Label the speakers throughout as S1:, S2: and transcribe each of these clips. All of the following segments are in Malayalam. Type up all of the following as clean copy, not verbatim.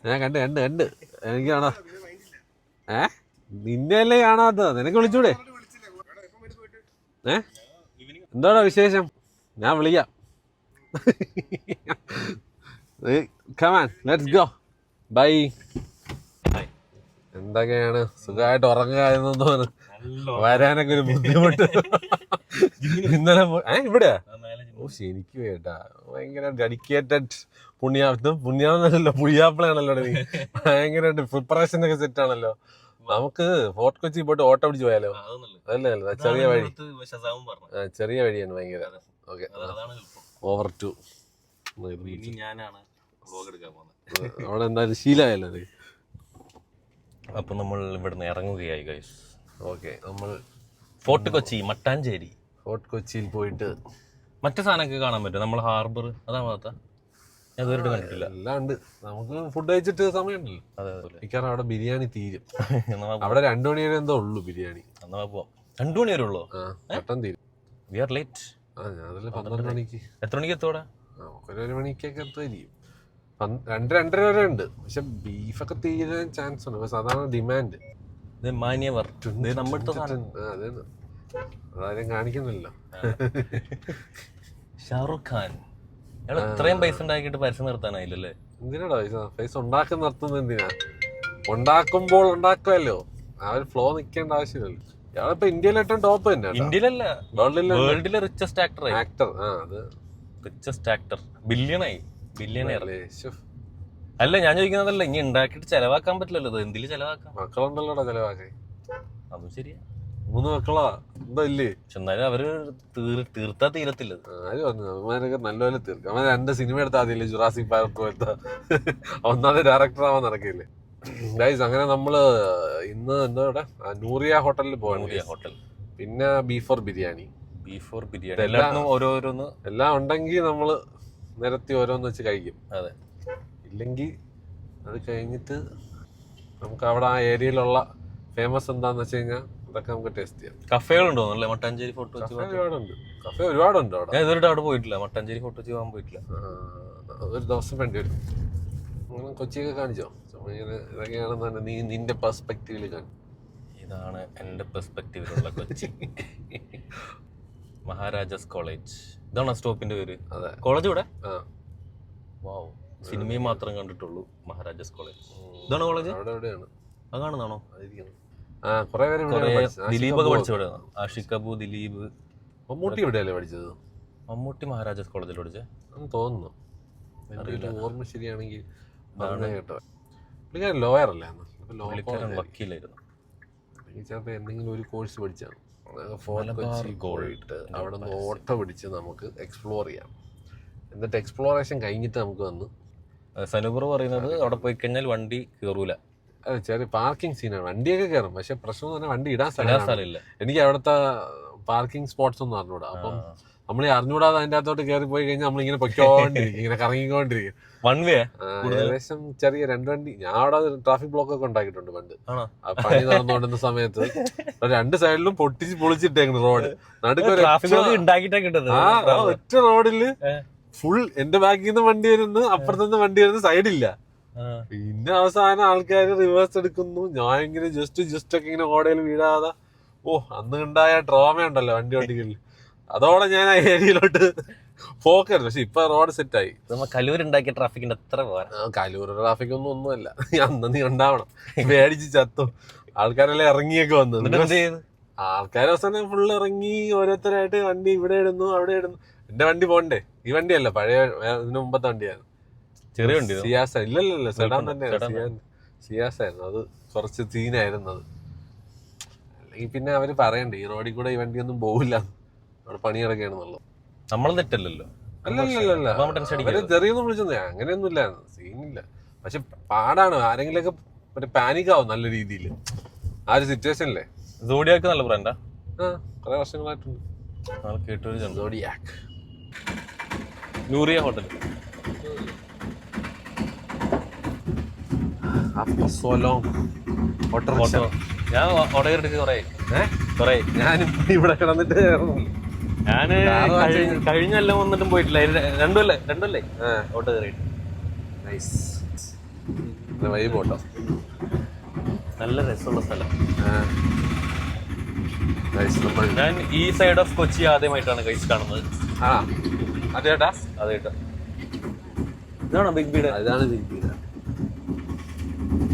S1: ഞാൻ കണ്ട് എനിക്ക് കാണാ. നിന്നെയല്ലേ കാണാത്ത, നിനക്ക് വിളിച്ചൂടെ? എന്താടാ വിശേഷം? ഞാൻ വിളിക്കാം. Come on, let's go. Bye. എന്തൊക്കെയാണ്? സുഖമായിട്ട് ഉറങ്ങുക എന്ന് തോന്നുന്നു. വരാനൊക്കെ ഒരു ബുദ്ധിമുട്ട്. ഇന്നലെ ഇവിടെയാ? ഓ ശരിക്കും കേട്ടാ, ഭയങ്കര ഡെഡിക്കേറ്റഡ് പുണ്യാന്നല്ലോ, പുളിയാപ്പിളാണല്ലോ നീ. ഭയങ്കരമായിട്ട് പ്രിപ്പറേഷൻ ഒക്കെ സെറ്റ് ആണല്ലോ. നമുക്ക് ഫോർട്ട് കൊച്ചി പോയിട്ട് ഓട്ടോ പിടിച്ച് പോയാലോ? അല്ലേ, ചെറിയ വഴി, ചെറിയ വഴിയാണ് ഭയങ്കര. Okay, over to. അവിടെ എന്തായാലും ശീലമായല്ലോ അത്.
S2: അപ്പൊ നമ്മൾ ഇവിടുന്ന് ഇറങ്ങുകയായി ഗൈസ്.
S1: ഓക്കെ, നമ്മൾ
S2: ഫോർട്ട് കൊച്ചി മട്ടാഞ്ചേരി.
S1: ഫോർട്ട് കൊച്ചിയിൽ പോയിട്ട്
S2: മറ്റു സാധനമൊക്കെ കാണാൻ പറ്റും. നമ്മൾ ഹാർബർ അതാ ഭാഗത്താ, ഞാൻ ഇതുവരെ കണ്ടിട്ടില്ല.
S1: എല്ലാം ഉണ്ട്. നമുക്ക് ഫുഡ് കഴിച്ചിട്ട് സമയമുണ്ടല്ലോ.
S2: അതേപോലെ
S1: മിക്കവാറും അവിടെ ബിരിയാണി തീരും. അവിടെ 2 മണി വരെ എന്തോ ഉള്ളു ബിരിയാണി.
S2: എന്നാ പോവാം. 2 മണി വരെ ഉള്ളൂ?
S1: പെട്ടെന്ന് തീരും.
S2: We are late.
S1: അതല്ലേ 12 മണിക്ക്.
S2: എത്ര മണിക്ക് എത്തോടെ?
S1: 1 മണിക്കൊക്കെ എത്തുമായിരിക്കും. 2-2:30 വരെ ഉണ്ട്. പക്ഷെ ബീഫൊക്കെ തീരാൻ ചാൻസ് ഉണ്ട്. സാധാരണ ഡിമാൻഡ്
S2: മാന്യവർ
S1: അതാരും കാണിക്കുന്നില്ലല്ലോ.
S2: ഷാറുഖ് ഖാൻ ഇത്രയും പൈസ ഉണ്ടാക്കിയിട്ട് പരസ്യം നിർത്താനായില്ലല്ലേ?
S1: എന്തിനാടാ പൈസ നിർത്തുന്നത്? എന്തിനാ? ഉണ്ടാക്കുമ്പോൾ ഉണ്ടാക്കുമല്ലോ, ആ ഒരു ഫ്ലോ നിൽക്കേണ്ട ആവശ്യമില്ലല്ലോ. ഇയാളിപ്പോ ഇന്ത്യയിലെ ഏറ്റവും ടോപ്പ് തന്നെ.
S2: ഇന്ത്യയിലല്ല, വേൾഡിലെ റിച്ചസ്റ്റ് ആക്ടർ. റിച്ചസ്റ്റ് ആക്ടർ, ബില്യണായി. ബില്യണയർ അല്ല, ഞാൻ ചോദിക്കുന്നതല്ല, ഇനി ഉണ്ടാക്കിയിട്ട് ചെലവാക്കാൻ പറ്റില്ലല്ലോ. ഇത് എന്തില് ചെലവാക്കാം?
S1: മക്കളുണ്ടല്ലോടാ ചെലവാക്കാൻ.
S2: അതും ശരിയാ,
S1: 3 മക്കളാ. എന്താ ഇല്ലേ?
S2: പക്ഷെ എന്നാലും അവര് തീർത്താ തീരത്തില്ല.
S1: ആര് പറഞ്ഞു? അവന്മാരൊക്കെ നല്ലപോലെ തീർക്കും. അവൻ 2 സിനിമ എടുത്താൽ അതില്ലേ, ജുറാസിക് പാർക്ക് പോലത്തെ. ഒന്നാമത് ഡയറക്ടർ ആവാൻ നടക്കില്ലേ ഗൈസ്. അങ്ങനെ നമ്മള് ഇന്ന് എന്താ ഇവിടെ നൂറിയ ഹോട്ടലിൽ പോകണം.
S2: ഹോട്ടൽ,
S1: പിന്നെ ബീഫോർ ബിരിയാണി.
S2: ഓരോന്ന്
S1: എല്ലാം ഉണ്ടെങ്കിൽ നമ്മള് നിരത്തി ഓരോന്ന് വെച്ച് കഴിക്കും.
S2: അതെ, ഇല്ലെങ്കിൽ
S1: അത് കഴിഞ്ഞിട്ട് നമുക്ക് അവിടെ ആ ഏരിയയിലുള്ള ഫേമസ് എന്താന്ന് വെച്ച് കഴിഞ്ഞാൽ അതൊക്കെ നമുക്ക് ടേസ്റ്റ് ചെയ്യാം.
S2: കഫേകളുണ്ടോ മട്ടാഞ്ചേരി ഫോർട്ട് കൊച്ചി?
S1: ഒരുപാടുണ്ട്, കഫേ ഒരുപാടുണ്ട് അവിടെ.
S2: ഞാൻ ഇതുവരെ അവിടെ പോയിട്ടില്ല, മട്ടാഞ്ചേരി ഫോർട്ട് കൊച്ചി പോകാൻ പോയിട്ടില്ല.
S1: ഒരു ദിവസം വേണ്ടി വരും. അങ്ങനെ കൊച്ചിയൊക്കെ കാണിച്ചോ? ഇതൊക്കെയാണെന്ന് നീ നിന്റെ പെർസ്പെക്റ്റീവില് കാണും.
S2: ഇതാണ് എന്റെ പെർസ്പെക്റ്റീവിലുള്ള കൊച്ചി. മഹാരാജാസ് കോളേജ്, ഇതാണ് സ്റ്റോപ്പിന്റെ പേര്.
S1: അതെ,
S2: കോളേജ് ഇവിടെ. വാവ്, സിനിമയും മാത്രം കണ്ടിട്ടുള്ളൂ. മഹാരാജാസ് കോളേജ്, ഇതാണ് കോളേജ്.
S1: അവിടെ എവിടെയാണ്?
S2: അത് കാണുന്നതാണോ?
S1: ദിലീപ്
S2: ഒക്കെ പഠിച്ചവിടെ. ആഷിഖ് അബു, ദിലീപ്,
S1: മമ്മൂട്ടി ഇവിടെയല്ലേ പഠിച്ചത്?
S2: മമ്മൂട്ടി മഹാരാജാസ് കോളേജിൽ പഠിച്ചേ
S1: തോന്നുന്നു, ഓർമ്മ ശരിയാണെങ്കിൽ. കേട്ടോ, പുള്ളിക്കാരൻ ലോയർ അല്ലേ?
S2: വക്കീലായിരുന്നു.
S1: ചിലപ്പോ എന്തെങ്കിലും ഒരു കോഴ്സ് പഠിച്ചാണ്. ഫോർട്ട് കൊച്ചി പോയിട്ട് അവിടെ നിന്ന് ഓട്ടോ പിടിച്ച് നമുക്ക് എക്സ്പ്ലോർ ചെയ്യാം. എന്നിട്ട് എക്സ്പ്ലോറേഷൻ കഴിഞ്ഞിട്ട് നമുക്ക് വന്ന്
S2: സനൂപർ പറയുന്നത് അവിടെ പോയി കഴിഞ്ഞാൽ വണ്ടി കയറൂല.
S1: അതെ, ചെറിയ പാർക്കിംഗ് സീനാണ്. വണ്ടിയൊക്കെ കയറും, പക്ഷെ പ്രശ്നം എന്ന് പറഞ്ഞാൽ വണ്ടി ഇടാൻ സ്ഥലമില്ല. എനിക്ക് അവിടുത്തെ പാർക്കിംഗ് സ്പോട്ട്സ് ഒന്നും അറിഞ്ഞൂടാ. അപ്പം നമ്മൾ അറിഞ്ഞൂടാതെ അതിന്റെ അകത്തോട്ട് കയറി പോയി കഴിഞ്ഞാൽ നമ്മളിങ്ങനെ പൊയ്ക്കോണ്ടിരിക്കും, ഇങ്ങനെ കറങ്ങിക്കൊണ്ടിരിക്കും.
S2: വൺ വേ
S1: ഏകദേശം ചെറിയ 2 വണ്ടി. ഞാൻ അവിടെ ട്രാഫിക് ബ്ലോക്ക് ഒക്കെ ഉണ്ടാക്കിയിട്ടുണ്ട് പണ്ട്. പണി നടന്നുകൊണ്ടിരുന്ന സമയത്ത് 2 സൈഡിലും പൊളിച്ചിട്ടേക്കുന്നു റോഡ്. ഒറ്റ റോഡില് ഫുൾ എന്റെ ബാക്കിൽ നിന്ന് വണ്ടി വരുന്നു, അപ്പുറത്തുനിന്ന് വണ്ടി വരുന്ന സൈഡില്ല. പിന്നെ അവസാനം ആൾക്കാർ റിവേഴ്സ് എടുക്കുന്നു. ഞാൻ ഇങ്ങനെ ജസ്റ്റ് ഒക്കെ ഇങ്ങനെ ഓടയിൽ വീഴാതെ. അന്ന് ഉണ്ടായ ട്രോമ ഉണ്ടല്ലോ വണ്ടി ഓടിക്കല്. അതോടെ ഞാൻ ആ ഏരിയയിലോട്ട് പോക്കരുത്. പക്ഷെ ഇപ്പൊ റോഡ് സെറ്റായി.
S2: കലൂരുണ്ടാക്കിയ ട്രാഫിക്കിന്റെ അത്ര
S1: കലൂർ ട്രാഫിക് ഒന്നുമല്ല. അന്ന് നീ ഉണ്ടാവണം, പേടിച്ച് ചത്തു. ആൾക്കാരെല്ലാം ഇറങ്ങിയൊക്കെ വന്നു. ആൾക്കാർ അവസാനം ഫുള്ള് ഇറങ്ങി ഓരോരുത്തരായിട്ട് വണ്ടി ഇവിടെ ഇടുന്നു, അവിടെ ഇടുന്നു. എന്റെ വണ്ടി പോണ്ടേ? ഈ വണ്ടിയല്ല, പഴയ ഇതിന് മുമ്പത്തെ വണ്ടിയാണ്.
S2: ചെറിയ വണ്ടി,
S1: സിയാസ. ഇല്ലല്ലോ, സെഡാൻ തന്നെയാണ്. സിയാസ ആയിരുന്നു. അത് കുറച്ച് സീനായിരുന്നു അത്. അല്ലെങ്കിൽ പിന്നെ അവര് പറയണ്ടേ ഈ റോഡിൽ കൂടെ ഈ വണ്ടിയൊന്നും പോകില്ല, അവിടെ പണി കിടക്കുകയാണെന്നുള്ളത്.
S2: നമ്മൾ തെറ്റല്ലല്ലോ.
S1: അല്ലല്ലല്ല, അവര് ചെറിയൊന്നും വിളിച്ചൊന്നും അങ്ങനെയൊന്നും ഇല്ലായിരുന്നു, സീനില്ല. പക്ഷെ പാടാണ്. ആരെങ്കിലൊക്കെ മറ്റേ പാനിക് ആവും നല്ല രീതിയിൽ ആ ഒരു സിറ്റുവേഷനില്ലേ.
S2: സോഡിയാക്ക് നല്ല ബ്രാൻഡാ.
S1: കുറെ വർഷങ്ങളായിട്ടുണ്ട്
S2: കേട്ടു.
S1: സോഡിയാക്ക്.
S2: നൂറിയ ഹോട്ടൽ. ഞാൻ
S1: ഞാനും ഇവിടെ കിടന്നിട്ട്
S2: ഞാന് കഴിഞ്ഞ കൊല്ലം വന്നിട്ടും പോയിട്ടില്ല. രണ്ടല്ലേ ഓട്ടോ കയറിയിട്ട്.
S1: നൈസ്. വൈബ് കേട്ടോ,
S2: നല്ല രസമുള്ള സ്ഥലം.
S1: ഞാൻ
S2: ഈ സൈഡ് ഓഫ് കൊച്ചി ആദ്യമായിട്ടാണ് കഴിച്ച് കാണുന്നത്.
S1: ആ അതേട്ടാ,
S2: അതേട്ടാ. ഇതാണോ ബിഗ് ബീഡ്?
S1: ഇതാണ് ബിഗ് ബീഡ്.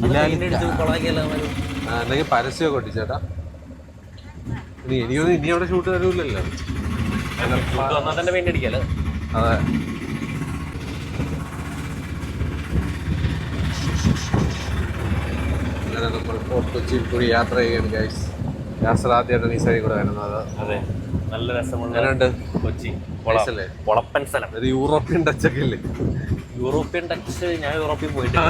S1: എന്തെങ്കിലും പരസ്യമൊക്കെ ഒട്ടി ചേട്ടാ. ഇനി അവിടെ ഷൂട്ട് തരൂല്ലല്ലോ.
S2: വന്നാൽ തന്നെ പെയിന്റ് അടിക്കാലോ.
S1: അതെ. അങ്ങനെ നമ്മൾ ഫോർട്ട് കൊച്ചിയിൽ കൂടി യാത്ര ചെയ്യുകയാണ് ഗൈസ്. യാത്രാദ്യമായിട്ടാണ് ഈ സൈഡിൽ കൂടെ വരുന്നത്.
S2: അതെ, നല്ല രസമുണ്ട് കൊച്ചി.
S1: പൊളപ്പൻ സ്ഥലം. ഒരു യൂറോപ്യൻ ടച്ചൊക്കെ ഇല്ലേ?
S2: European touch. ഞാൻ യൂറോപ്പിൽ പോയിട്ടില്ല.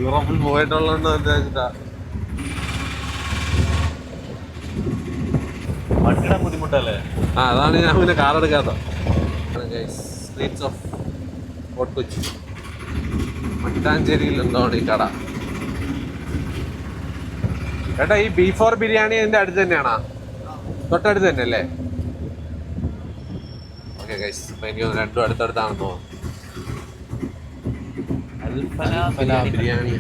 S1: യൂറോപ്പിൽ പോയിട്ടുള്ളതുകൊണ്ട്
S2: വണ്ടിയുടെ ബുദ്ധിമുട്ടല്ലേ?
S1: അതാണ് ഞാൻ പിന്നെ കാർ എടുക്കാത്ത. Streets of Fort Kochi. മട്ടാഞ്ചേരിയിൽ എന്താണ് ഈ കട? ഏട്ടാ, ഈ ബീഫ് ഓർ ബിരിയാണി ഇതിന്റെ അടുത്ത് തന്നെയാണോ? തൊട്ടടുത്ത് തന്നെ അല്ലേ? ഓക്കെ ഗൈസ്, എനിക്ക് രണ്ടും അടുത്തടുത്താണെന്ന് തോന്നുന്നു. ബിരിയാണി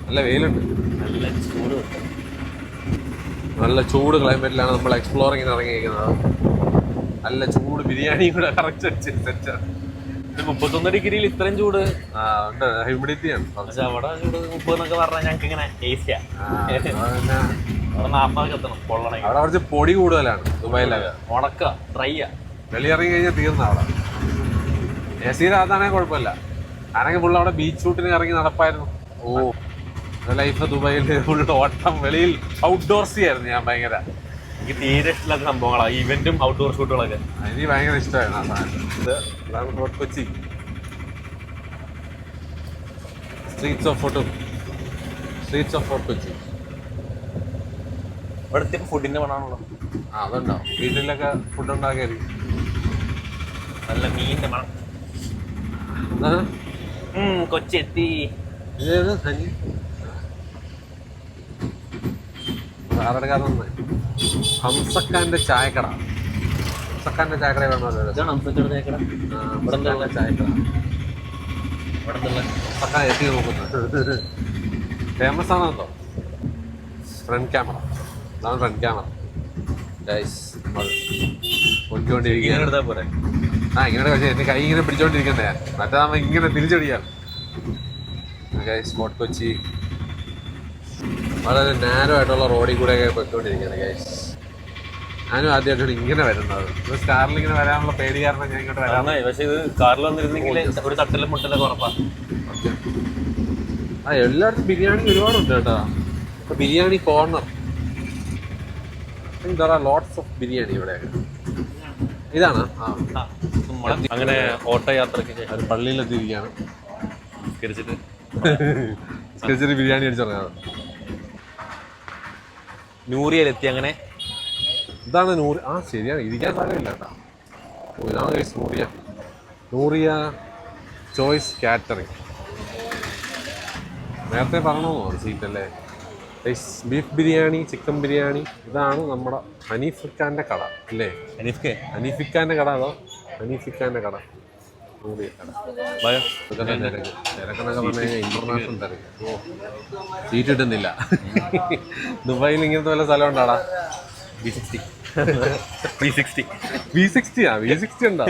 S1: നല്ല വെയിലുണ്ട്. നല്ല ചൂട് ക്ലൈമറ്റിലാണ് നമ്മൾ എക്സ്പ്ലോറിങ്ങിന് ഇറങ്ങിയിരിക്കുന്നത്. നല്ല ചൂട് ബിരിയാണിയും കൂടെ കറക്റ്റ് സെറ്റ്.
S2: 31 ഡിഗ്രിയിൽ ഇത്രയും ചൂട്
S1: ഉണ്ട്. ഹ്യൂമിഡിറ്റിയാണ്.
S2: പക്ഷെ അവിടെ ചൂട് 30 എന്നൊക്കെ പറഞ്ഞാൽ ഞങ്ങൾക്ക് ഇങ്ങനെ ടേസ്റ്റിയാ. അവിടെ 40 എത്തണം പൊള്ളണേ.
S1: അവിടെ കുറച്ച് പൊടി കൂടുതലാണ് ദുബായിലൊക്കെ.
S2: ഉണക്ക ഡ്രൈയാ.
S1: വെളിയിറങ്ങി കഴിഞ്ഞാൽ തീർന്ന അവിടെ. AC അതാണെങ്കിൽ കുഴപ്പമില്ല. ആണെങ്കിൽ ഫുള്ള് അവിടെ ബീച്ച് ഷൂട്ടിന് ഇറങ്ങി നടപ്പായിരുന്നു. ലൈഫ് ദുബായിൽ ഫുൾ ഓട്ടം. വെളിയിൽ ഔട്ട്ഡോർസി ആയിരുന്നു ഞാൻ ഭയങ്കര.
S2: എനിക്ക് തീരെ ഇഷ്ടമില്ലാത്ത സംഭവങ്ങളാണ് ഈവന്റും ഔട്ട്ഡോർ ഷൂട്ടുകളൊക്കെ.
S1: എനിക്ക് ഭയങ്കര ഇഷ്ടമായിരുന്നു ആ സാധനം. ഇതാണ് fort Kochi. Streets of Fort Kochi.
S2: ഇവിടുത്തെ ഫുഡിന്റെ മണമാണല്ലോ.
S1: അതുണ്ടോ? വീട്ടിലൊക്കെ ഫുഡ് ഉണ്ടാക്കിയായിരിക്കും.
S2: നല്ല മീനിന്റെ മണം. കൊച്ചി എത്തി.
S1: ഹംസക്കാന്റെ ചായക്കട. ഹംസക്കാന്റെ ചായക്കട വേണമല്ലോ. ചായക്കട എത്തി നോക്കുന്നത് ഫേമസ് ആണോ? Front camera. അതാണ് ഫ്രണ്ട് ക്യാമറ.
S2: പൊയ്ക്കൊണ്ടിരിക്കുക പോരെ.
S1: ഇങ്ങനെ പക്ഷേ എന്റെ കൈ ഇങ്ങനെ പിടിച്ചോണ്ടിരിക്കണ്ടേ, മറ്റേ ഇങ്ങനെ തിരിച്ചടിയാണ്. ഫോർട്ട് കൊച്ചി വളരെ നാരോ ആയിട്ടുള്ള റോഡിൽ കൂടെ ഒക്കെ പോയിക്കൊണ്ടിരിക്കുകയാണ് ഗൈസ്. ഞാനും ആദ്യമായിട്ടാണ് ഇങ്ങനെ വരുന്നത്. കാറിൽ ഇങ്ങനെ വരാനുള്ള പേടി കാരണം ഞാൻ ഇങ്ങോട്ട് വരാം.
S2: പക്ഷേ ഇത് കാറിൽ വന്നിരുന്നെങ്കിൽ ഒരു തട്ടലും മുട്ടലൊക്കെ ഉറപ്പാണ്.
S1: എല്ലായിടത്തും ബിരിയാണി ഒരുപാടുണ്ട് കേട്ടോ. ഇപ്പൊ biryani corner. Lots of biryani ഇവിടെ. ഇതാണ്
S2: അങ്ങനെ ഓട്ടോ യാത്രക്ക്
S1: ഒരു പള്ളിയിലെത്തിയിരിക്കുകയാണ്.
S2: നിസ്കരിച്ചിട്ട്
S1: ബിരിയാണി അടിച്ചിറങ്ങാറ്.
S2: നൂറിയയിലെത്തി. അങ്ങനെ
S1: ഇതാണ് നൂറ്. ശരിയാണ്, ഇരിക്കാൻ സ്ഥലമില്ല കേട്ടോ. ഇതാണ് നൂറിയ ചോയ്സ് കാറ്ററിംഗ്. നേരത്തെ പറഞ്ഞോന്നോ സീറ്റല്ലേ? Beef biryani, chicken biryani. ഇതാണ് നമ്മുടെ ഹനീഫിക്കാൻ്റെ കട അല്ലേ? ഹനീഫിക്കാൻ്റെ കട. അതോ ഹനീഫിക്കാൻ്റെ കട. തിരക്കെന്നൊക്കെ പറഞ്ഞു കഴിഞ്ഞാൽ ഇന്റർനാഷണൽ തിരക്ക്. സീറ്റ് കിട്ടുന്നില്ല. ദുബായിൽ ഇങ്ങനത്തെ വല്ല സ്ഥലം ഉണ്ടാടാ? V60 ഉണ്ടോ?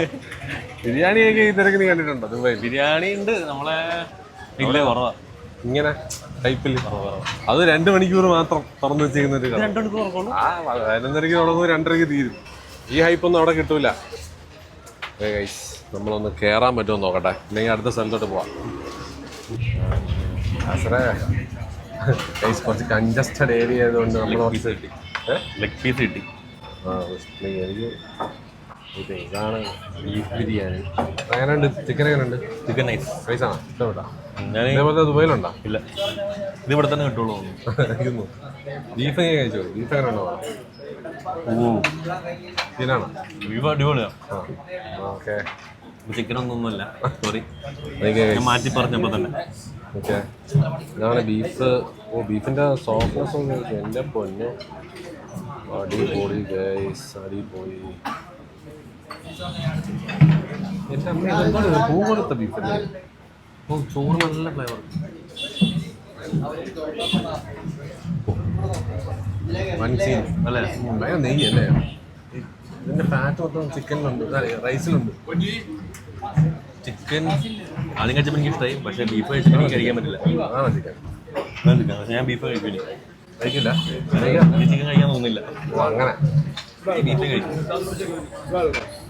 S1: ബിരിയാണിയൊക്കെ ഈ തിരക്ക് നീ കണ്ടിട്ടുണ്ടോ ദുബായിൽ?
S2: ബിരിയാണി ഉണ്ട് നമ്മളെ കുറവാ.
S1: ഇങ്ങനെ ടൈപ്പിൽ അത് 2 മണിക്കൂർ മാത്രം തുറന്നു വെച്ചിരിക്കുന്ന ഒരു 11:30 തുടങ്ങും, 2:30 തീരും. ഈ ഹൈപ്പൊന്നും അവിടെ കിട്ടൂല. നമ്മളൊന്ന് കയറാൻ പറ്റുമോ നോക്കട്ടെ, ഇല്ലെങ്കിൽ അടുത്ത സ്ഥലത്തോട്ട് പോവാം. കുറച്ച് കൺജസ്റ്റഡ് ഏരിയ ആയതുകൊണ്ട് നമ്മൾ
S2: ലെഗ് പീസ് കിട്ടി.
S1: ഇതാണ് ബീഫ് ബിരിയാണി. എങ്ങനെയുണ്ട്? ചിക്കൻ എങ്ങനെയുണ്ട്?
S2: Chicken nice.
S1: നൈസാണോ? ഇഷ്ടപ്പെട്ടാ? ഇതേപോലത്തെ ദുബായിലുണ്ടോ?
S2: ഇല്ല, ഇത് ഇവിടെ തന്നെ കിട്ടുള്ളൂ.
S1: ബീഫ് എങ്ങനെ കഴിച്ചോ? ബീഫ് എങ്ങനെ ഉണ്ടോ? ബീഫ് അടിപൊളിയാണ്. ഓക്കെ,
S2: ചിക്കനൊന്നുമല്ല, സോറി, മാറ്റി പറഞ്ഞപ്പോൾ തന്നെ.
S1: ഓക്കെ, ഇതാണ് ബീഫ്. ഓ, ബീഫിൻ്റെ സോഫ്റ്റ്നെസ് ഒന്ന് എൻ്റെ പൊന്നെ, അടിപൊളി ഗൈസ്, അടിപൊളി. എൻ്റെ അമ്മ ഇതെന്താണ് പൂ കൊടുത്ത ബീഫല്ലേ?
S2: ഓ, ചോറ് നല്ല ഫ്ലേവർ.
S1: മനസ്സിൽ
S2: അല്ലേ?
S1: ഭയങ്കര നെയ്യല്ലേ? ഇതിൻ്റെ ഫാറ്റ് മൊത്തം ചിക്കനിലുണ്ട്, റൈസിലുണ്ട്.
S2: ചിക്കൻ ആദ്യം കഴിച്ചപ്പോൾ എനിക്ക് ഇഷ്ടമായി, പക്ഷേ ബീഫ് കഴിച്ചിട്ട് എനിക്ക് കഴിക്കാൻ പറ്റില്ല.
S1: അതാണ് ചിക്കൻ.
S2: പക്ഷേ ഞാൻ ബീഫ് കഴിക്കില്ല.
S1: കഴിക്കില്ല?
S2: ചിക്കൻ കഴിക്കാൻ തോന്നുന്നില്ല.
S1: ഓ, അങ്ങനെ
S2: ബീഫ് കഴിക്കും.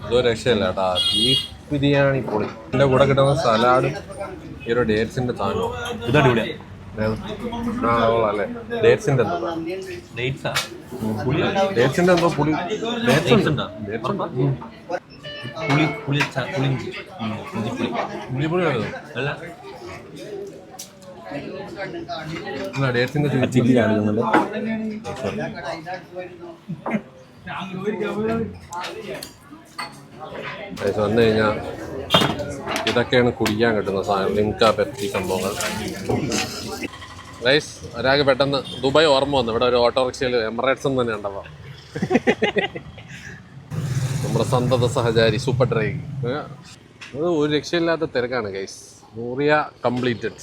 S1: ഇതൊരു രക്ഷയില്ല കേട്ടാ. ബീഫ് ബിരിയാണി പൊളി. എൻ്റെ കൂടെ കിട്ടുന്ന സലാഡും ഈ ഒരു ഡേറ്റ്സിൻ്റെ സാധനവും
S2: ഇത് അടിപൊളിയാണ്.
S1: ആ, കൊള്ളാല്ലേ? ഡേറ്റ്സിൻ്റെ എന്തോ
S2: ഡേറ്റ്സാ?
S1: ഡേറ്റ്സിൻ്റെ എന്തോ പുളി.
S2: ഡേറ്റ്സ് ഉണ്ടോ? പുളി പുളി
S1: പുളിപുളി
S2: അല്ല,
S1: ഡേറ്റ്സിൻ്റെ
S2: ചില്ലി കാണിക്കുന്നുണ്ട്.
S1: വന്നു കഴിഞ്ഞാൽ ഇതൊക്കെയാണ് കുടിക്കാൻ കിട്ടുന്ന സാധനം. ലിങ്ക, പെപ്സി സംഭവങ്ങൾ. ഗൈസ്, ഒരാൾക്ക് പെട്ടെന്ന് ദുബായ് ഓർമ്മ വന്നു. ഇവിടെ ഒരു ഓട്ടോറിക്ഷയിൽ എമിറേറ്റ്സ് എന്ന് തന്നെ ഉണ്ടപ്പോൾ നമ്മുടെ സന്തത സഹചാരി സൂപ്പർ ഡ്രൈവ്. അത് ഒരു രക്ഷയില്ലാത്ത തിരക്കാണ് ഗൈസ്. നൂറിയ കംപ്ലീറ്റഡ്.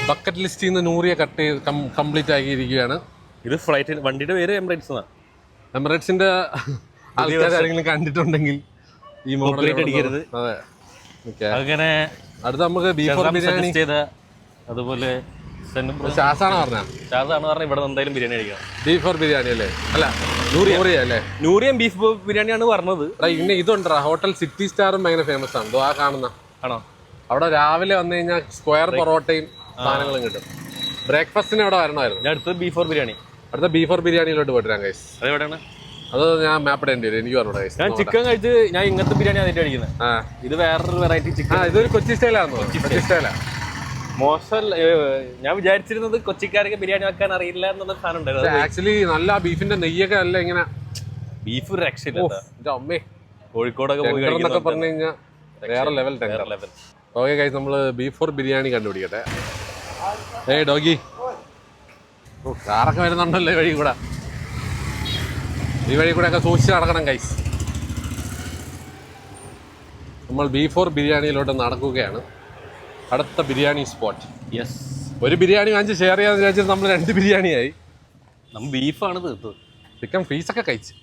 S1: ബക്കറ്റ് ലിസ്റ്റിൽ നിന്ന് നൂറിയ കട്ട് ചെയ്ത് കംപ്ലീറ്റ് ആക്കിയിരിക്കുകയാണ്.
S2: ഇത് ഫ്ലൈറ്റ്, വണ്ടിയുടെ പേര് എമിറേറ്റ്സ് എന്നാണ്.
S1: എമിറേറ്റ്സിന്റെ ആൾക്കാർ ആരെങ്കിലും കണ്ടിട്ടുണ്ടെങ്കിൽ ഈ മോഡൽ
S2: അടിക്കരുത്.
S1: അതെ,
S2: അങ്ങനെ
S1: അടുത്ത നമുക്ക് ബീഫ് ബിരിയാണി
S2: ചെയ്ത, അതുപോലെ
S1: ഷാസാണ് പറഞ്ഞ
S2: ഇവിടെ എന്തായാലും ബിരിയാണി കഴിക്കാം.
S1: ബീഫ് ബിരിയാണി അല്ലേ? അല്ല, നൂറിയ അല്ലേ?
S2: നൂറിയം ബീഫ് ബിരിയാണിയാണ് പറഞ്ഞത്.
S1: ഇന്ന് ഇതുണ്ടാ ഹോട്ടൽ സിറ്റി സ്റ്റാറും ഭയങ്കര ഫേമസ് ആണ്. ആ കാണുന്ന
S2: ആണോ? അവിടെ
S1: രാവിലെ വന്നു കഴിഞ്ഞാൽ സ്ക്വയർ പൊറോട്ടയും സാധനങ്ങളും കിട്ടും. ബ്രേക്ക്ഫാസ്റ്റിന് അവിടെ വരണമായിരുന്നു.
S2: ഞാൻ അടുത്തത് ബീഫ് ബിരിയാണി.
S1: അടുത്ത ബീഫ് ബിരിയാണിയിലോട്ട് പോയിട്ടാണ് ഗൈസ്.
S2: അതെവിടെയാണ്?
S1: അത് ഞാൻ മാപ്പ് ഇടേണ്ടി വരും. എനിക്ക് പറഞ്ഞു ഗൈസ്.
S2: ഞാൻ ചിക്കൻ കഴിച്ച് ഞാൻ ഇങ്ങനത്തെ ബിരിയാണി ആദ്യമായിട്ട് കഴിക്കുന്നത്. ഇത് വേറൊരു വെറൈറ്റി ചിക്കൻ.
S1: ഇതൊരു കൊച്ചി സ്റ്റൈലാണോ? കൊച്ചി സ്റ്റൈലാ.
S2: മോശം. ഞാൻ വിചാരിച്ചിരുന്നത് കൊച്ചിക്കാർക്ക് ബിരിയാണി വെക്കാൻ അറിയില്ല എന്നുള്ള സാധനം ഉണ്ടായിരുന്നു.
S1: ആക്ച്വലി നല്ല ബീഫിന്റെ നെയ്യൊക്കെ അല്ല ഇങ്ങനെ.
S2: ബീഫ് രക്ഷയില്ല.
S1: അമ്മേ,
S2: കോഴിക്കോടൊക്കെ പോയി
S1: എന്നൊക്കെ പറഞ്ഞു കഴിഞ്ഞാൽ വേറെ ലെവൽ ലെവൽ. ഓക്കെ ഗൈസ്, നമ്മള് ബീഫ് ബിരിയാണി കണ്ടുപിടിക്കട്ടെ. ഏയ് ഡോഗി, കാറൊക്കെ വരുന്നുണ്ടല്ലോ ഈ വഴി കൂടെ. ഈ വഴി കൂടെ ഒക്കെ സൂക്ഷിച്ച് നടക്കണം ഗൈസ്. നമ്മൾ ബീഫ് ബിരിയാണിയിലോട്ട് നടക്കുകയാണ്. അടുത്ത ബിരിയാണി സ്പോട്ട്.
S2: യെസ്,
S1: ഒരു ബിരിയാണി വാങ്ങിച്ച് ഷെയർ ചെയ്യാന്ന് വിചാരിച്ചിട്ട് നമ്മൾ 2 ബിരിയാണിയായി.
S2: നമ്മൾ ബീഫാണ് തീർത്തത്.
S1: ചിക്കൻ പീസൊക്കെ കഴിച്ച്.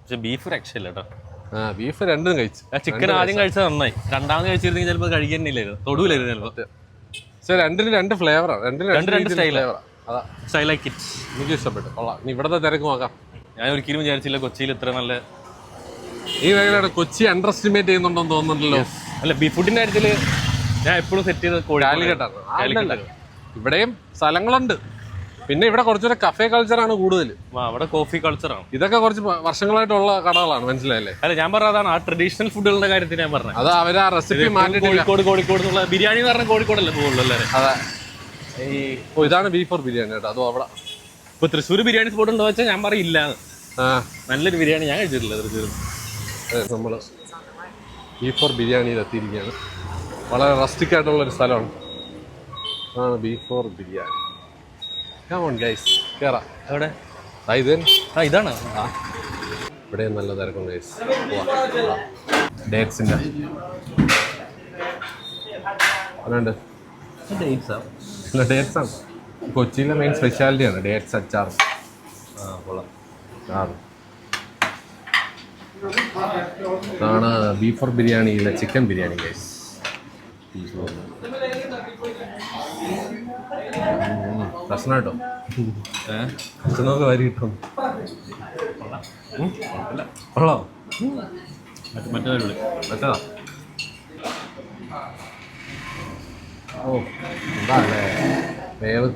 S2: പക്ഷെ ബീഫ് രക്ഷയില്ല കേട്ടോ.
S1: ബീഫ് രണ്ടും കഴിച്ചു.
S2: ചിക്കൻ ആദ്യം കഴിച്ചത് നന്നായി, രണ്ടാമത് കഴിച്ചിരുന്നെങ്കിൽ ചിലപ്പോൾ കഴിക്കാനില്ലായിരുന്നു, തൊടുവില്ലായിരുന്നു ചിലപ്പോൾ.
S1: പക്ഷെ രണ്ടിന് രണ്ട് ഫ്ലേവറാണ്, രണ്ട് സ്റ്റൈലാണ്. അതാ
S2: ഐ ലൈക്ക് ഇറ്റ്.
S1: എനിക്ക് ഇഷ്ടപ്പെട്ടു. കൊള്ളാം. ഇനി ഇവിടത്തെ തിരക്ക് നോക്കാം.
S2: ഞാൻ ഒരിക്കലും വിചാരിച്ചില്ല കൊച്ചിയിൽ ഇത്ര നല്ല.
S1: ഈ മേഖലയുടെ കൊച്ചി അണ്ടർ എസ്റ്റിമേറ്റ് ചെയ്യുന്നുണ്ടെന്ന് തോന്നുന്നുണ്ടല്ലോ.
S2: അല്ല, ബീഫ് ഫുഡിന്റെ കാര്യത്തിൽ ഞാൻ എപ്പോഴും സെറ്റ് ചെയ്ത്
S1: കാലിക്കട്ടാണ്. ഇവിടെയും സ്ഥലങ്ങളുണ്ട്. പിന്നെ ഇവിടെ കുറച്ചുകൂടെ കഫേ കൾച്ചറാണ് കൂടുതൽ.
S2: അവിടെ കോഫി കൾച്ചറാണ്.
S1: ഇതൊക്കെ കുറച്ച് വർഷങ്ങളായിട്ടുള്ള കടകളാണ്, മനസ്സിലായല്ലേ?
S2: അല്ല, ഞാൻ പറഞ്ഞതാണ് ആ ട്രഡീഷണൽ ഫുഡുകളുടെ കാര്യത്തിൽ ഞാൻ പറഞ്ഞത്.
S1: അത് അവര് ആ റെസിപ്പി മാറ്റിട്ടില്ല.
S2: കോഴിക്കോട് എന്നുള്ള ബിരിയാണി എന്ന് പറഞ്ഞാൽ കോഴിക്കോടല്ലേ പോകുള്ളൂ അല്ലേ?
S1: അതെ. ഇതാണ് ബീഫ് ബിരിയാണി കേട്ടോ. അതോ അവിടെ
S2: ഇപ്പൊ തൃശ്ശൂർ ബിരിയാണി സ്പോട്ട് ഉണ്ടോ വെച്ചാൽ ഞാൻ പറയില്ല. നല്ലൊരു ബിരിയാണി ഞാൻ കഴിച്ചിട്ടില്ല തൃശ്ശൂർ.
S1: നമ്മൾ ബീഫ് ബിരിയാണിയിൽ എത്തിയിരിക്കുകയാണ്. വളരെ റസ്റ്റിക് ആയിട്ടുള്ളൊരു സ്ഥലമാണ്. അതാണ് ബീഫ് ബിരിയാണി. കേറാം.
S2: എവിടെ?
S1: ഇതാണ്. ഇവിടെ നല്ല തിരക്കുണ്ട് ഗൈസ്. ഡേറ്റ്സിന്റെ ഡേറ്റ്സ് ആണ് കൊച്ചിയിലെ മെയിൻ സ്പെഷ്യാലിറ്റിയാണ്. ഡേറ്റ്സ് അച്ചാർ. ഇതാണ് ബീഫ് ബിരിയാണിയിലെ ചിക്കൻ ബിരിയാണി ഗൈസ്. പ്രശ്നമായിട്ടോ നോക്ക് വരി കിട്ടും. കൊള്ളാം. മറ്റേതാ. ഓ, എന്താ അല്ലേ വേവ്.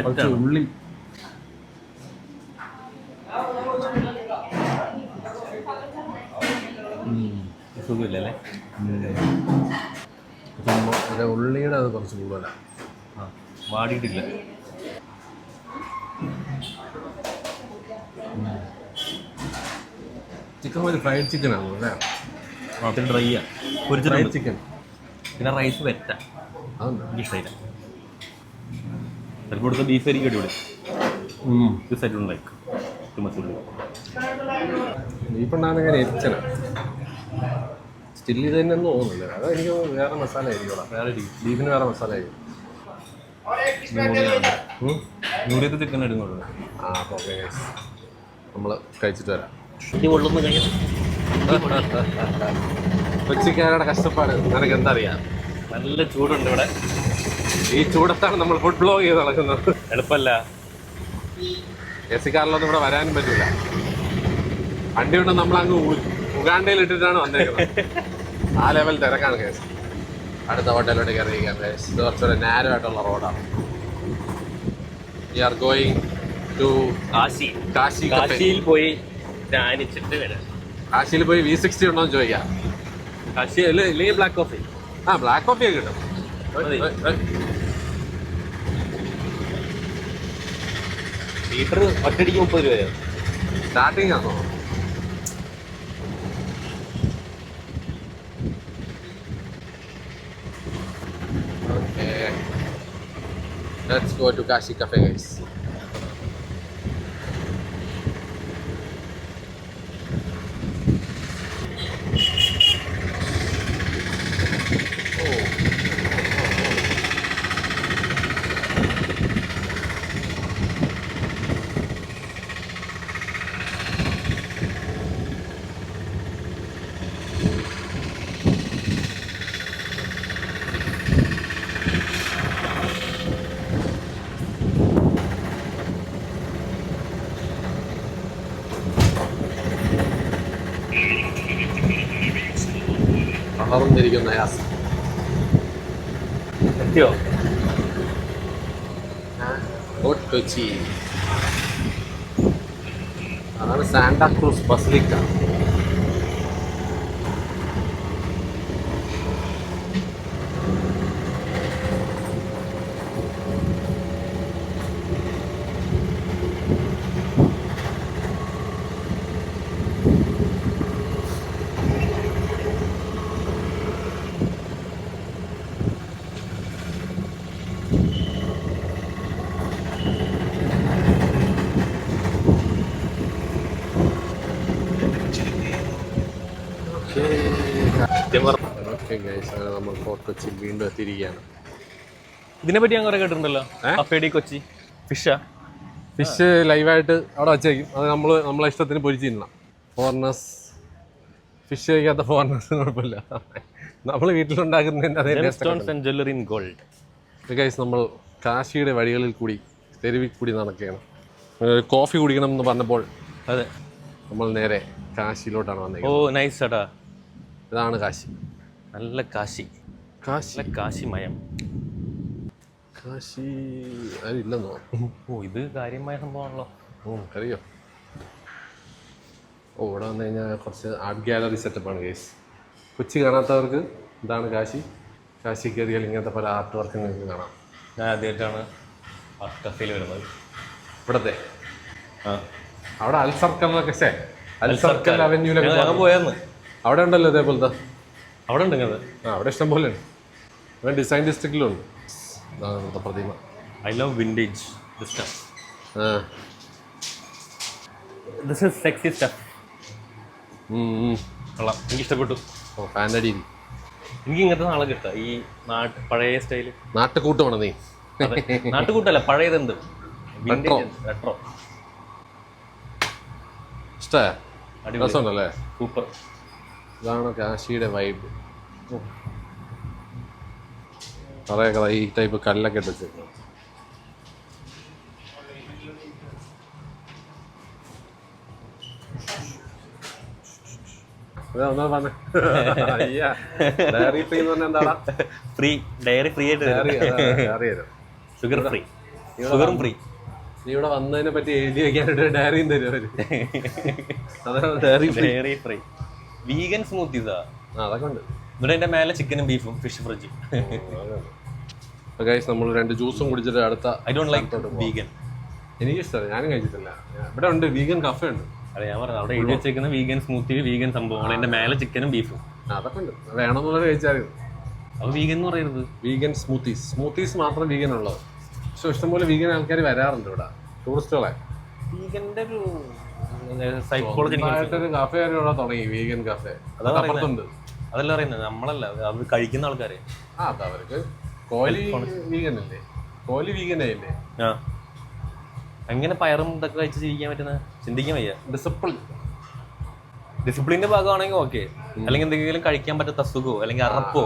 S1: കുറച്ച് ഉള്ളി.
S2: സുഖമില്ലല്ലേ?
S1: ഉള്ളിയുടെ അത് കുറച്ച് കൂടുതലാണ്.
S2: വാടിയിട്ടില്ല.
S1: ചിക്കൻ ഒരു ഫ്രൈഡ് ചിക്കൻ ആണോ അല്ലേ?
S2: ഒത്തിരി ഡ്രൈയാ പൊരിച്ചിട്ടുണ്ട്
S1: ചിക്കൻ.
S2: പിന്നെ റൈസ് വെറ്റ
S1: അതുണ്ട്.
S2: എനിക്ക് ഇഷ്ടമില്ല. ചിലപ്പോൾ ഇവിടുത്തെ ബീഫ് ആയിരിക്കും അടിപൊളി. This I don't like too much.
S1: Beef ഉണ്ടാകുന്ന എരിച്ചന സ്റ്റിൽ ഇത് തന്നെ ഒന്നും തോന്നുന്നില്ല. അത് എനിക്ക് വേറെ മസാല ആയിരിക്കും. വേറെ ബീഫിന് വേറെ മസാല ആയിരിക്കും.
S2: നൂറിയത്തെ ചിക്കൻ എടുക്കുന്നുള്ളൂ.
S1: ആ ഓക്കെ നമ്മൾ കഴിച്ചിട്ട് വരാം.
S2: ഈ വെള്ളമൊന്നും കഴിയാം.
S1: കൊച്ചിക്കാരുടെ കഷ്ടപ്പാട് നിനക്ക് എന്താ അറിയാം.
S2: നല്ല ചൂടുണ്ട് ഇവിടെ.
S1: ഈ ചൂടത്താണ് നമ്മൾ ഫുഡ് ബ്ലോഗ് ചെയ്ത് നടക്കുന്നത്.
S2: എളുപ്പമല്ല.
S1: എ സി കാറിലൊന്നും ഇവിടെ വരാനും പറ്റില്ല. വണ്ടി കൊണ്ട് നമ്മളങ്ങ് ഉഗാണ്ടയിൽ ഇട്ടിട്ടാണ് വന്നേക്കുന്നത്. ആ ലെവൽ തിരക്കാണ് കേസ്. അടുത്ത ഹോട്ടലിലോട്ട് കയറിയിരിക്കാം കേസ്. ഇത് കുറച്ചുകൂടെ നാരോ ആയിട്ടുള്ള റോഡാണ്. We are going to
S2: Kashi. കാശിയിൽ പോയി ധ്യാനിച്ചിട്ട് വരാം.
S1: കാശിയിൽ പോയി V60 ഉണ്ടോ എന്ന് ചോദിക്കാം.
S2: കാശി ഇല്ലെങ്കിൽ ബ്ലാക്ക് കോഫി.
S1: ആ ബ്ലാക്ക് കോഫി ഒക്കെ കിട്ടും.
S2: ലീറ്റർ ഒറ്റടിക്ക് 30 രൂപയോ?
S1: സ്റ്റാർട്ടിങ് ആണോ? Okay. Let's go to Kashi Cafe, guys. വളർന്നിരിക്കുന്ന യാസ്
S2: എത്തിയോ?
S1: കൊച്ചി. അതാണ് സാന്റാക്രൂസ് ബസിലിക്ക. നമ്മൾ ഫോർട്ട് കൊച്ചി വീണ്ടും എത്തിയിരിക്കുകയാണ്.
S2: ഇതിനെ പറ്റി ഞാൻ കുറെ കേട്ടിട്ടുണ്ടല്ലോ. കഫേഡി കൊച്ചി
S1: ഫിഷ് ലൈവായിട്ട് അവിടെ വച്ചേക്കും. അത് നമ്മളെ ഇഷ്ടത്തിന് പൊരിച്ച് തിന്നണം. ഫോറിനേഴ്സ് ഫിഷ് കഴിക്കാത്ത ഫോറിനേഴ്സ് കുഴപ്പമില്ല. നമ്മൾ വീട്ടിലുണ്ടാക്കുന്നതിൻ്റെ അതേ ഗൈസ്. നമ്മൾ കാശിയുടെ വഴികളിൽ കൂടി തെരുവിൽ കൂടി നടക്കുകയാണ്. കോഫി കുടിക്കണം എന്ന് പറഞ്ഞപ്പോൾ
S2: അതെ
S1: നമ്മൾ നേരെ കാശിയിലോട്ടാണ് വന്നത്.
S2: ഓ നൈസ് ചേട്ടാ.
S1: ഇതാണ് കാശി.
S2: നല്ല കാശി. കാശിമയം.
S1: കാശി അതില്ലെന്നോ?
S2: ഓ ഇത് കാര്യമായ സംഭവമാണല്ലോ.
S1: അറിയോ? ഇവിടെ വന്നു കഴിഞ്ഞാൽ കുറച്ച് ആർട്ട് ഗാലറി സെറ്റപ്പാണ് കേസ്. കൊച്ചി കാണാത്തവർക്ക് ഇതാണ് കാശി. കാശി കയറിയാൽ ഇങ്ങനത്തെ പല ആർട്ട് വർക്ക് നിങ്ങൾക്ക് കാണാം.
S2: ഞാൻ ആദ്യമായിട്ടാണ് ആർട്ട് കഫേയിൽ വരുന്നത്.
S1: ഇവിടത്തെ അവിടെ അൽ സർക്കിളിലൊക്കെ അൽ സർക്കിൾ അവന്യൂലൊക്കെ
S2: പോയാന്ന്.
S1: അവിടെ ഉണ്ടല്ലോ ഇതേപോലത്തെ.
S2: അവിടെ ഉണ്ട് ഇങ്ങനെ.
S1: അവിടെ ഇഷ്ടം പോലെ ഉണ്ട്. ഇവിടെ ഡിസൈൻ ഡിസ്ട്രിക്റ്റിലുണ്ട്. ഇതാണ് പ്രതിമ.
S2: I love vintage stuff. This is sexy stuff. കൊള്ളാം, എനിക്ക് ഇഷ്ടപ്പെട്ടു.
S1: ഫാൻ്റെ അടിയിൽ
S2: എനിക്ക് ഇങ്ങനത്തെ നാളെ കിട്ടാം. ഈ പഴയ സ്റ്റൈല്
S1: നാട്ടുകൂട്ടമാണ് നീ.
S2: നാട്ടുകൂട്ടല്ല, പഴയതെന്ത് റെട്രോ
S1: ഇഷ്ടല്ലേ? രസമുണ്ടല്ലേ?
S2: സൂപ്പർ.
S1: ഇതാണ് കാശിയുടെ വൈബ്. കുറേ ഈ ടൈപ്പ് കല്ലൊക്കെ ഇട്ട് വെച്ചേക്കുന്നത്. ഡയറി ഫ്രീ എന്ന് പറഞ്ഞാൽ എന്താ?
S2: ഫ്രീ ഡയറി ഫ്രീ ആയിട്ട് ഷുഗർ ഫ്രീ. ഷുഗറും ഫ്രീ.
S1: നീ ഇവിടെ വന്നതിനെ പറ്റി എഴുതി വെക്കാനായിട്ട് ഡയറിയും തരും അവര്.
S2: Dairy free. വീഗൻ സ്മൂത്തീസാ.
S1: അതൊക്കെ ഉണ്ട്.
S2: ഇവിടെ എൻ്റെ മേലെ ചിക്കനും ബീഫും ഫിഷ് ഫ്രിഡ്ജ്.
S1: നമ്മൾ 2 ജ്യൂസും കുടിച്ചിട്ട് അടുത്ത.
S2: I don't like vegan.
S1: എനിക്ക് ഇഷ്ടമല്ല, ഞാനും കഴിച്ചിട്ടില്ല. ഇവിടെ ഉണ്ട് വീഗൻ കഫേ ഉണ്ട്.
S2: അതെ ഞാൻ പറഞ്ഞു അവിടെ എഴുതി വെച്ചേക്കുന്ന വീഗൻ സ്മൂത്തി, വീഗൻ സംഭവങ്ങൾ. എൻ്റെ മേലെ ചിക്കനും ബീഫും
S1: അതൊക്കെ ഉണ്ട്, വേണമെന്നുള്ളത് കഴിച്ചാൽ.
S2: അത് വീഗൻ എന്ന് പറയരുത്.
S1: വീഗൻ സ്മൂത്തീസ് മാത്രം വീഗൻ ഉള്ളത്. പക്ഷെ ഇഷ്ടംപോലെ വീഗൻ ആൾക്കാർ വരാറുണ്ട് ഇവിടെ, ടൂറിസ്റ്റുകളെ.
S2: വീഗന്റെ ഒരു സൈക്കോളജി
S1: കഫേ ഇവിടെ തുടങ്ങി, വീഗൻ കഫേ. അപ്പുറത്തുണ്ട്.
S2: അതല്ല പറയുന്നത്, നമ്മളല്ല, അത് കഴിക്കുന്ന ആൾക്കാരെ.
S1: അവർക്ക് കോഹ്ലി വീഗൻ അല്ലേ, കോഹ്ലി വീഗനായില്ലേ.
S2: എങ്ങനെ പയറും ഇതൊക്കെ കഴിച്ച് ചിരിക്കാൻ പറ്റുന്ന ചിന്തിക്കാൻ വയ്യ. ഡിസിപ്ലിന്റെ ഭാഗമാണെങ്കിൽ ഓക്കെ, അല്ലെങ്കിൽ എന്തെങ്കിലും കഴിക്കാൻ പറ്റാത്ത അസുഖമോ അല്ലെങ്കിൽ അറപ്പോ.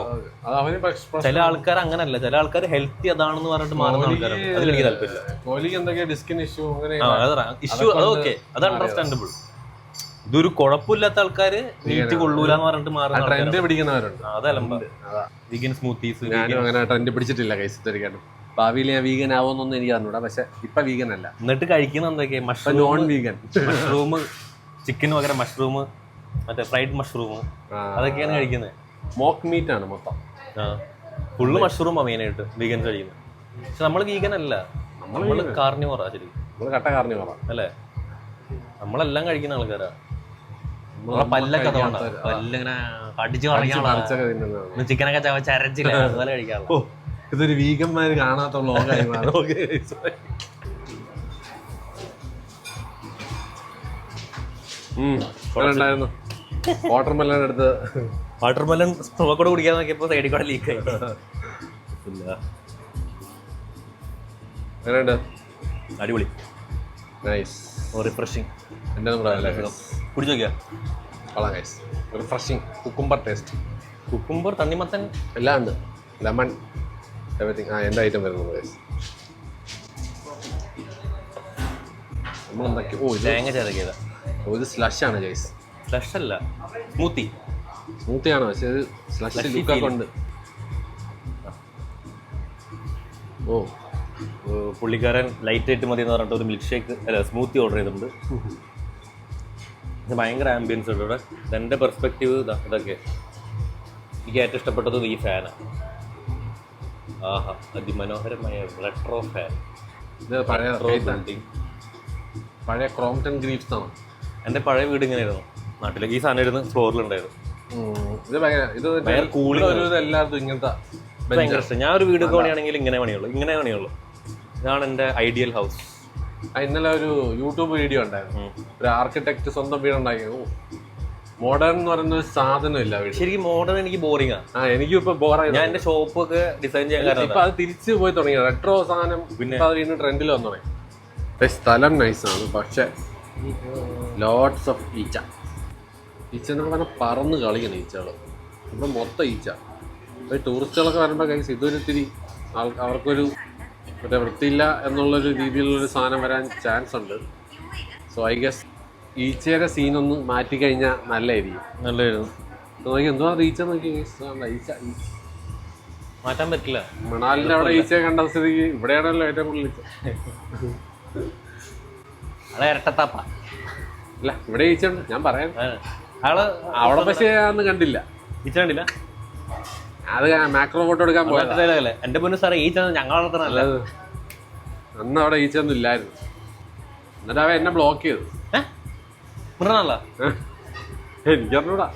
S2: ചില ആൾക്കാർ അങ്ങനല്ല, ചില ആൾക്കാർ ഹെൽത്തി അതാണെന്ന് പറഞ്ഞിട്ട് മാറുന്ന ആൾക്കാരാണ്. അതിലെനിക്ക് താല്പര്യമില്ല. ഇഷ്യൂ അതൊക്കെ, അത് അണ്ടർസ്റ്റാൻഡബിൾ. ഇതൊരു കുഴപ്പമില്ലാത്ത ആൾക്കാര് നീറ്റ് കൊള്ളൂലെന്ന് പറഞ്ഞിട്ട് മാറുന്ന
S1: പിടിക്കുന്നവരുണ്ട്.
S2: അതലമ്പ. വീഗൻ സ്മൂത്തീസ്
S1: ഞാനും അങ്ങനെ ട്രെൻഡ് പിടിച്ചിട്ടില്ല കഴിച്ചിരിക്കാനും. ഭാവിയിൽ ഞാൻ വീഗൻ ആവുമെന്നൊന്നും എനിക്ക് അറിഞ്ഞൂടാ, പക്ഷെ ഇപ്പൊ വീഗൻ അല്ല.
S2: എന്നിട്ട് കഴിക്കുന്ന എന്തൊക്കെയാ? Mushroom,
S1: non vegan.
S2: മഷ്റൂം, ചിക്കന് പകരം മഷ്റൂം, മറ്റേ ഫ്രൈഡ് മഷ്റൂം, അതൊക്കെയാണ് കഴിക്കുന്നത്.
S1: സ്മോക്ക് മീറ്റ് ആണ് മൊത്തം.
S2: ഫുള്ള് മഷ്റൂമാണ് മെയിനായിട്ട് വീഗൻസ് കഴിക്കുന്നത്. പക്ഷെ നമ്മള് വീഗൻ അല്ല, നമ്മള് കാർണിവോറാ. ശരി,
S1: കട്ട കാർണിവോറാ
S2: അല്ലേ? നമ്മളെല്ലാം കഴിക്കുന്ന ആൾക്കാരാ. പല്ലൊക്കെ പല്ലിങ്ങനെ കടിച്ചു പറയാനുള്ള ചിക്കനൊക്കെ ചവച്ചരച്ചില്ല, അതുപോലെ കഴിക്കാറുള്ളൂ.
S1: ഇതൊരു വീഗന്മാര് കാണാത്ത വ്ളോഗായി മാറും. ഉണ്ടായിരുന്നു വാട്ടർമെലൺ എടുത്ത്,
S2: വാട്ടർമെലൺ സ്ട്രോക്കോട് കുടിക്കാൻ നോക്കിയപ്പോ സൈഡിൽ കൂടെ ലീക്ക് ആയി.
S1: എങ്ങനെയുണ്ട്?
S2: അടിപൊളി,
S1: നൈസ്,
S2: റിഫ്രഷിങ്.
S1: എൻ്റെ
S2: കുടിച്ചു നോക്കിയാ
S1: കൊള്ളാം guys, refreshing. Cucumber taste,
S2: cucumber, തണ്ണിമത്തൻ
S1: എല്ലാം ഉണ്ട്, ലെമൺ, എവറിത്തിങ്. എൻ്റെ ഐറ്റം വരുന്നത് ഗൈസ്. നമ്മളെന്തൊക്കെ
S2: തേങ്ങ ചേർക്കിയതാ.
S1: ഇത് സ്ലഷാണ് ഗൈസ്.
S2: സ്ലഷ് അല്ല, സ്മൂത്തി.
S1: സ്മൂത്തിയാണോ? പക്ഷെ ഇത് സ്ലഷ് ലുക്കൊക്കെ ഉണ്ട്.
S2: പുള്ളിക്കാരൻ ലൈറ്റ് ആയിട്ട് മതി എന്ന് പറഞ്ഞിട്ട് ഒരു മിൽക്ക് ഷേക്ക് അല്ല സ്മൂത്തി ഓർഡർ ചെയ്തിട്ടുണ്ട്. ഭയങ്കര ആംബിയൻസ് ഉണ്ട് ഇവിടെ. എൻ്റെ പെർസ്പെക്റ്റീവ് ഇതൊക്കെ. എനിക്ക് ഏറ്റവും ഇഷ്ടപ്പെട്ടത് ഈ ഫാനാണ്. ആഹാ, അതിമനോഹരമായ റെട്രോ ഫാൻ.
S1: ഇത് പഴയ ക്രോംപ്ടൺ ഗ്രീവ്സ് ആണ്.
S2: എൻ്റെ പഴയ വീട് ഇങ്ങനെയായിരുന്നു നാട്ടിലേക്ക്. ഈ സാധനം ഇരുന്ന് ഫ്ലോറിലുണ്ടായിരുന്നു.
S1: ഇത് എല്ലായിടത്തും ഇങ്ങനത്തെ
S2: ഭയങ്കര ഇഷ്ടം. ഞാൻ ഒരു വീട് പണിയാണെങ്കിൽ ഇങ്ങനെ പണിയുള്ളൂ. ഇതാണ് എൻ്റെ ഐഡിയൽ ഹൗസ്.
S1: ഇന്നലെ ഒരു യൂട്യൂബ് വീഡിയോ ഉണ്ടായിരുന്നു, ഒരു ആർക്കിടെക്ട് സ്വന്തം വീടുണ്ടാക്കിയത്. മോഡേൺ എന്ന് പറയുന്ന ഒരു സാധനമില്ല വീട്.
S2: ശരിക്കും മോഡേൺ എനിക്ക് ബോറിംഗ് ആണ്.
S1: എനിക്കും ഇപ്പൊ ബോറായി.
S2: ഞാൻ എന്റെ ഷോപ്പൊക്കെ ഡിസൈൻ ചെയ്യാൻ
S1: ഇപ്പൊ അത് തിരിച്ചു പോയി തുടങ്ങി. റെട്രോ സാധനം പിന്നെ അത് വീണ്ടും ട്രെൻഡിൽ വന്നു തുടങ്ങി. സ്ഥലം നൈസാണ്, പക്ഷെ ലോട്ട്സ് ഓഫ് ഈച്ച എന്നൊക്കെ പറഞ്ഞാൽ പറന്ന് കളിക്കണം ഈച്ചകൾ. ഇപ്പം മൊത്തം ഈച്ച. അപ്പോൾ ടൂറിസ്റ്റുകളൊക്കെ വരുമ്പോൾ കൈസ് ഇതൊരിത്തിരി അവർക്കൊരു മറ്റേ വൃത്തിയില്ല എന്നുള്ളൊരു രീതിയിലുള്ളൊരു സാധനം വരാൻ ചാൻസ് ഉണ്ട്. സോ ഐ ഗസ് ഈച്ചയുടെ സീനൊന്ന് മാറ്റിക്കഴിഞ്ഞാൽ നല്ലതായിരിക്കും. നോക്കി എന്തുവാ ഈച്ച നോക്കി ഈച്ച
S2: മാറ്റാൻ പറ്റില്ല.
S1: മണാലിൻ്റെ അവിടെ ഈച്ച കണ്ട സ്ഥിതിക്ക് ഇവിടെയാണല്ലോ ഏറ്റവും കൂടുതൽ ഈച്ച.
S2: ഇരട്ടത്താപ്പ
S1: അല്ല, ഇവിടെ ഈച്ച ഉണ്ട്, ഞാൻ പറയാം. അവിടെ പക്ഷേ അന്ന് കണ്ടില്ല,
S2: ഈച്ച കണ്ടില്ല.
S1: അത് മാക്രോ ഫോട്ടോ എടുക്കാൻ പോയതല്ലേ.
S2: എന്റെ പൊന്നു സാറേ, ഈച്ച ഞങ്ങൾ വളർത്തണല്ല.
S1: അന്ന് അവിടെ ഈച്ച ഒന്നും ഇല്ലായിരുന്നു. എന്നിട്ട് അവ എന്നെ ബ്ലോക്ക് ചെയ്തു. എനിക്കറിഞ്ഞൂടാ,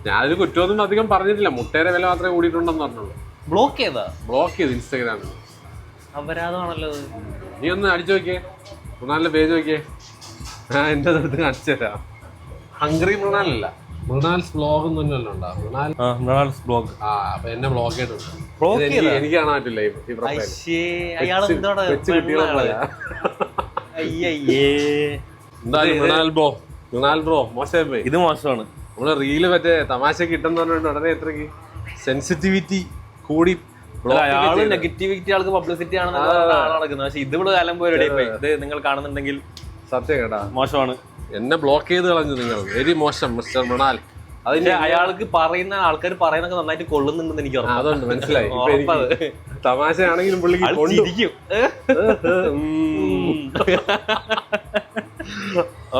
S1: ഞാനൊരു കുറ്റമൊന്നും അധികം പറഞ്ഞിട്ടില്ല. മുട്ടയുടെ വില മാത്രമേ കൂടിയിട്ടുണ്ടെന്ന് പറഞ്ഞുള്ളൂ.
S2: ബ്ലോക്ക്
S1: ചെയ്ത് ഇൻസ്റ്റാഗ്രാമിൽ.
S2: അപരാധമാണല്ലോ.
S1: നീ ഒന്ന് അടിച്ചു നോക്കിയേ, മൃണാലിന്റെ പേജ് നോക്കിയേ. എന്റെ അടുത്ത് കാണിച്ചു തരാം. ഹംഗ്രി മൃണാലല്ല, മൃണാൽസ് ബ്ലോഗ് എന്നല്ലോ ഉണ്ടാവും.
S2: മൃണാൽസ് ബ്ലോഗ്.
S1: അപ്പൊ എന്നെ ബ്ലോക്ക് ചെയ്തിട്ടുണ്ട്. എനിക്ക് കാണാൻ പറ്റില്ല ഈ പ്രൊഫൈൽ. മൃണാൽ ബ്രോ മോശമായി പോയി.
S2: ഇത് മോശമാണ്.
S1: നമ്മള് റീല് മറ്റേ തമാശ കിട്ടുന്ന പറഞ്ഞിട്ട് ഉടനെ എത്രക്ക് സെൻസിറ്റിവിറ്റി കൂടി.
S2: നെഗറ്റിവിറ്റി ആൾക്ക് പബ്ലിസിറ്റി ആണെന്ന് നടക്കുന്നത്. പക്ഷെ ഇത് ഇവിടെ കാലം പോയി ഇത് നിങ്ങൾ കാണുന്നുണ്ടെങ്കിൽ
S1: സത്യം കേട്ടാ
S2: മോശമാണ്.
S1: എന്നെ ബ്ലോക്ക് ചെയ്ത് കളഞ്ഞു നിങ്ങൾ. വെരി മോശം മിസ്റ്റർ മൃണാൽ.
S2: അതിന്റെ അയാൾക്ക് പറയുന്ന ആൾക്കാർ പറയുന്നൊക്കെ നന്നായിട്ട് കൊള്ളുന്നുണ്ടെന്ന് എനിക്ക്
S1: അതുകൊണ്ട് മനസ്സിലായി. തമാശയാണെങ്കിലും പുള്ളിക്ക്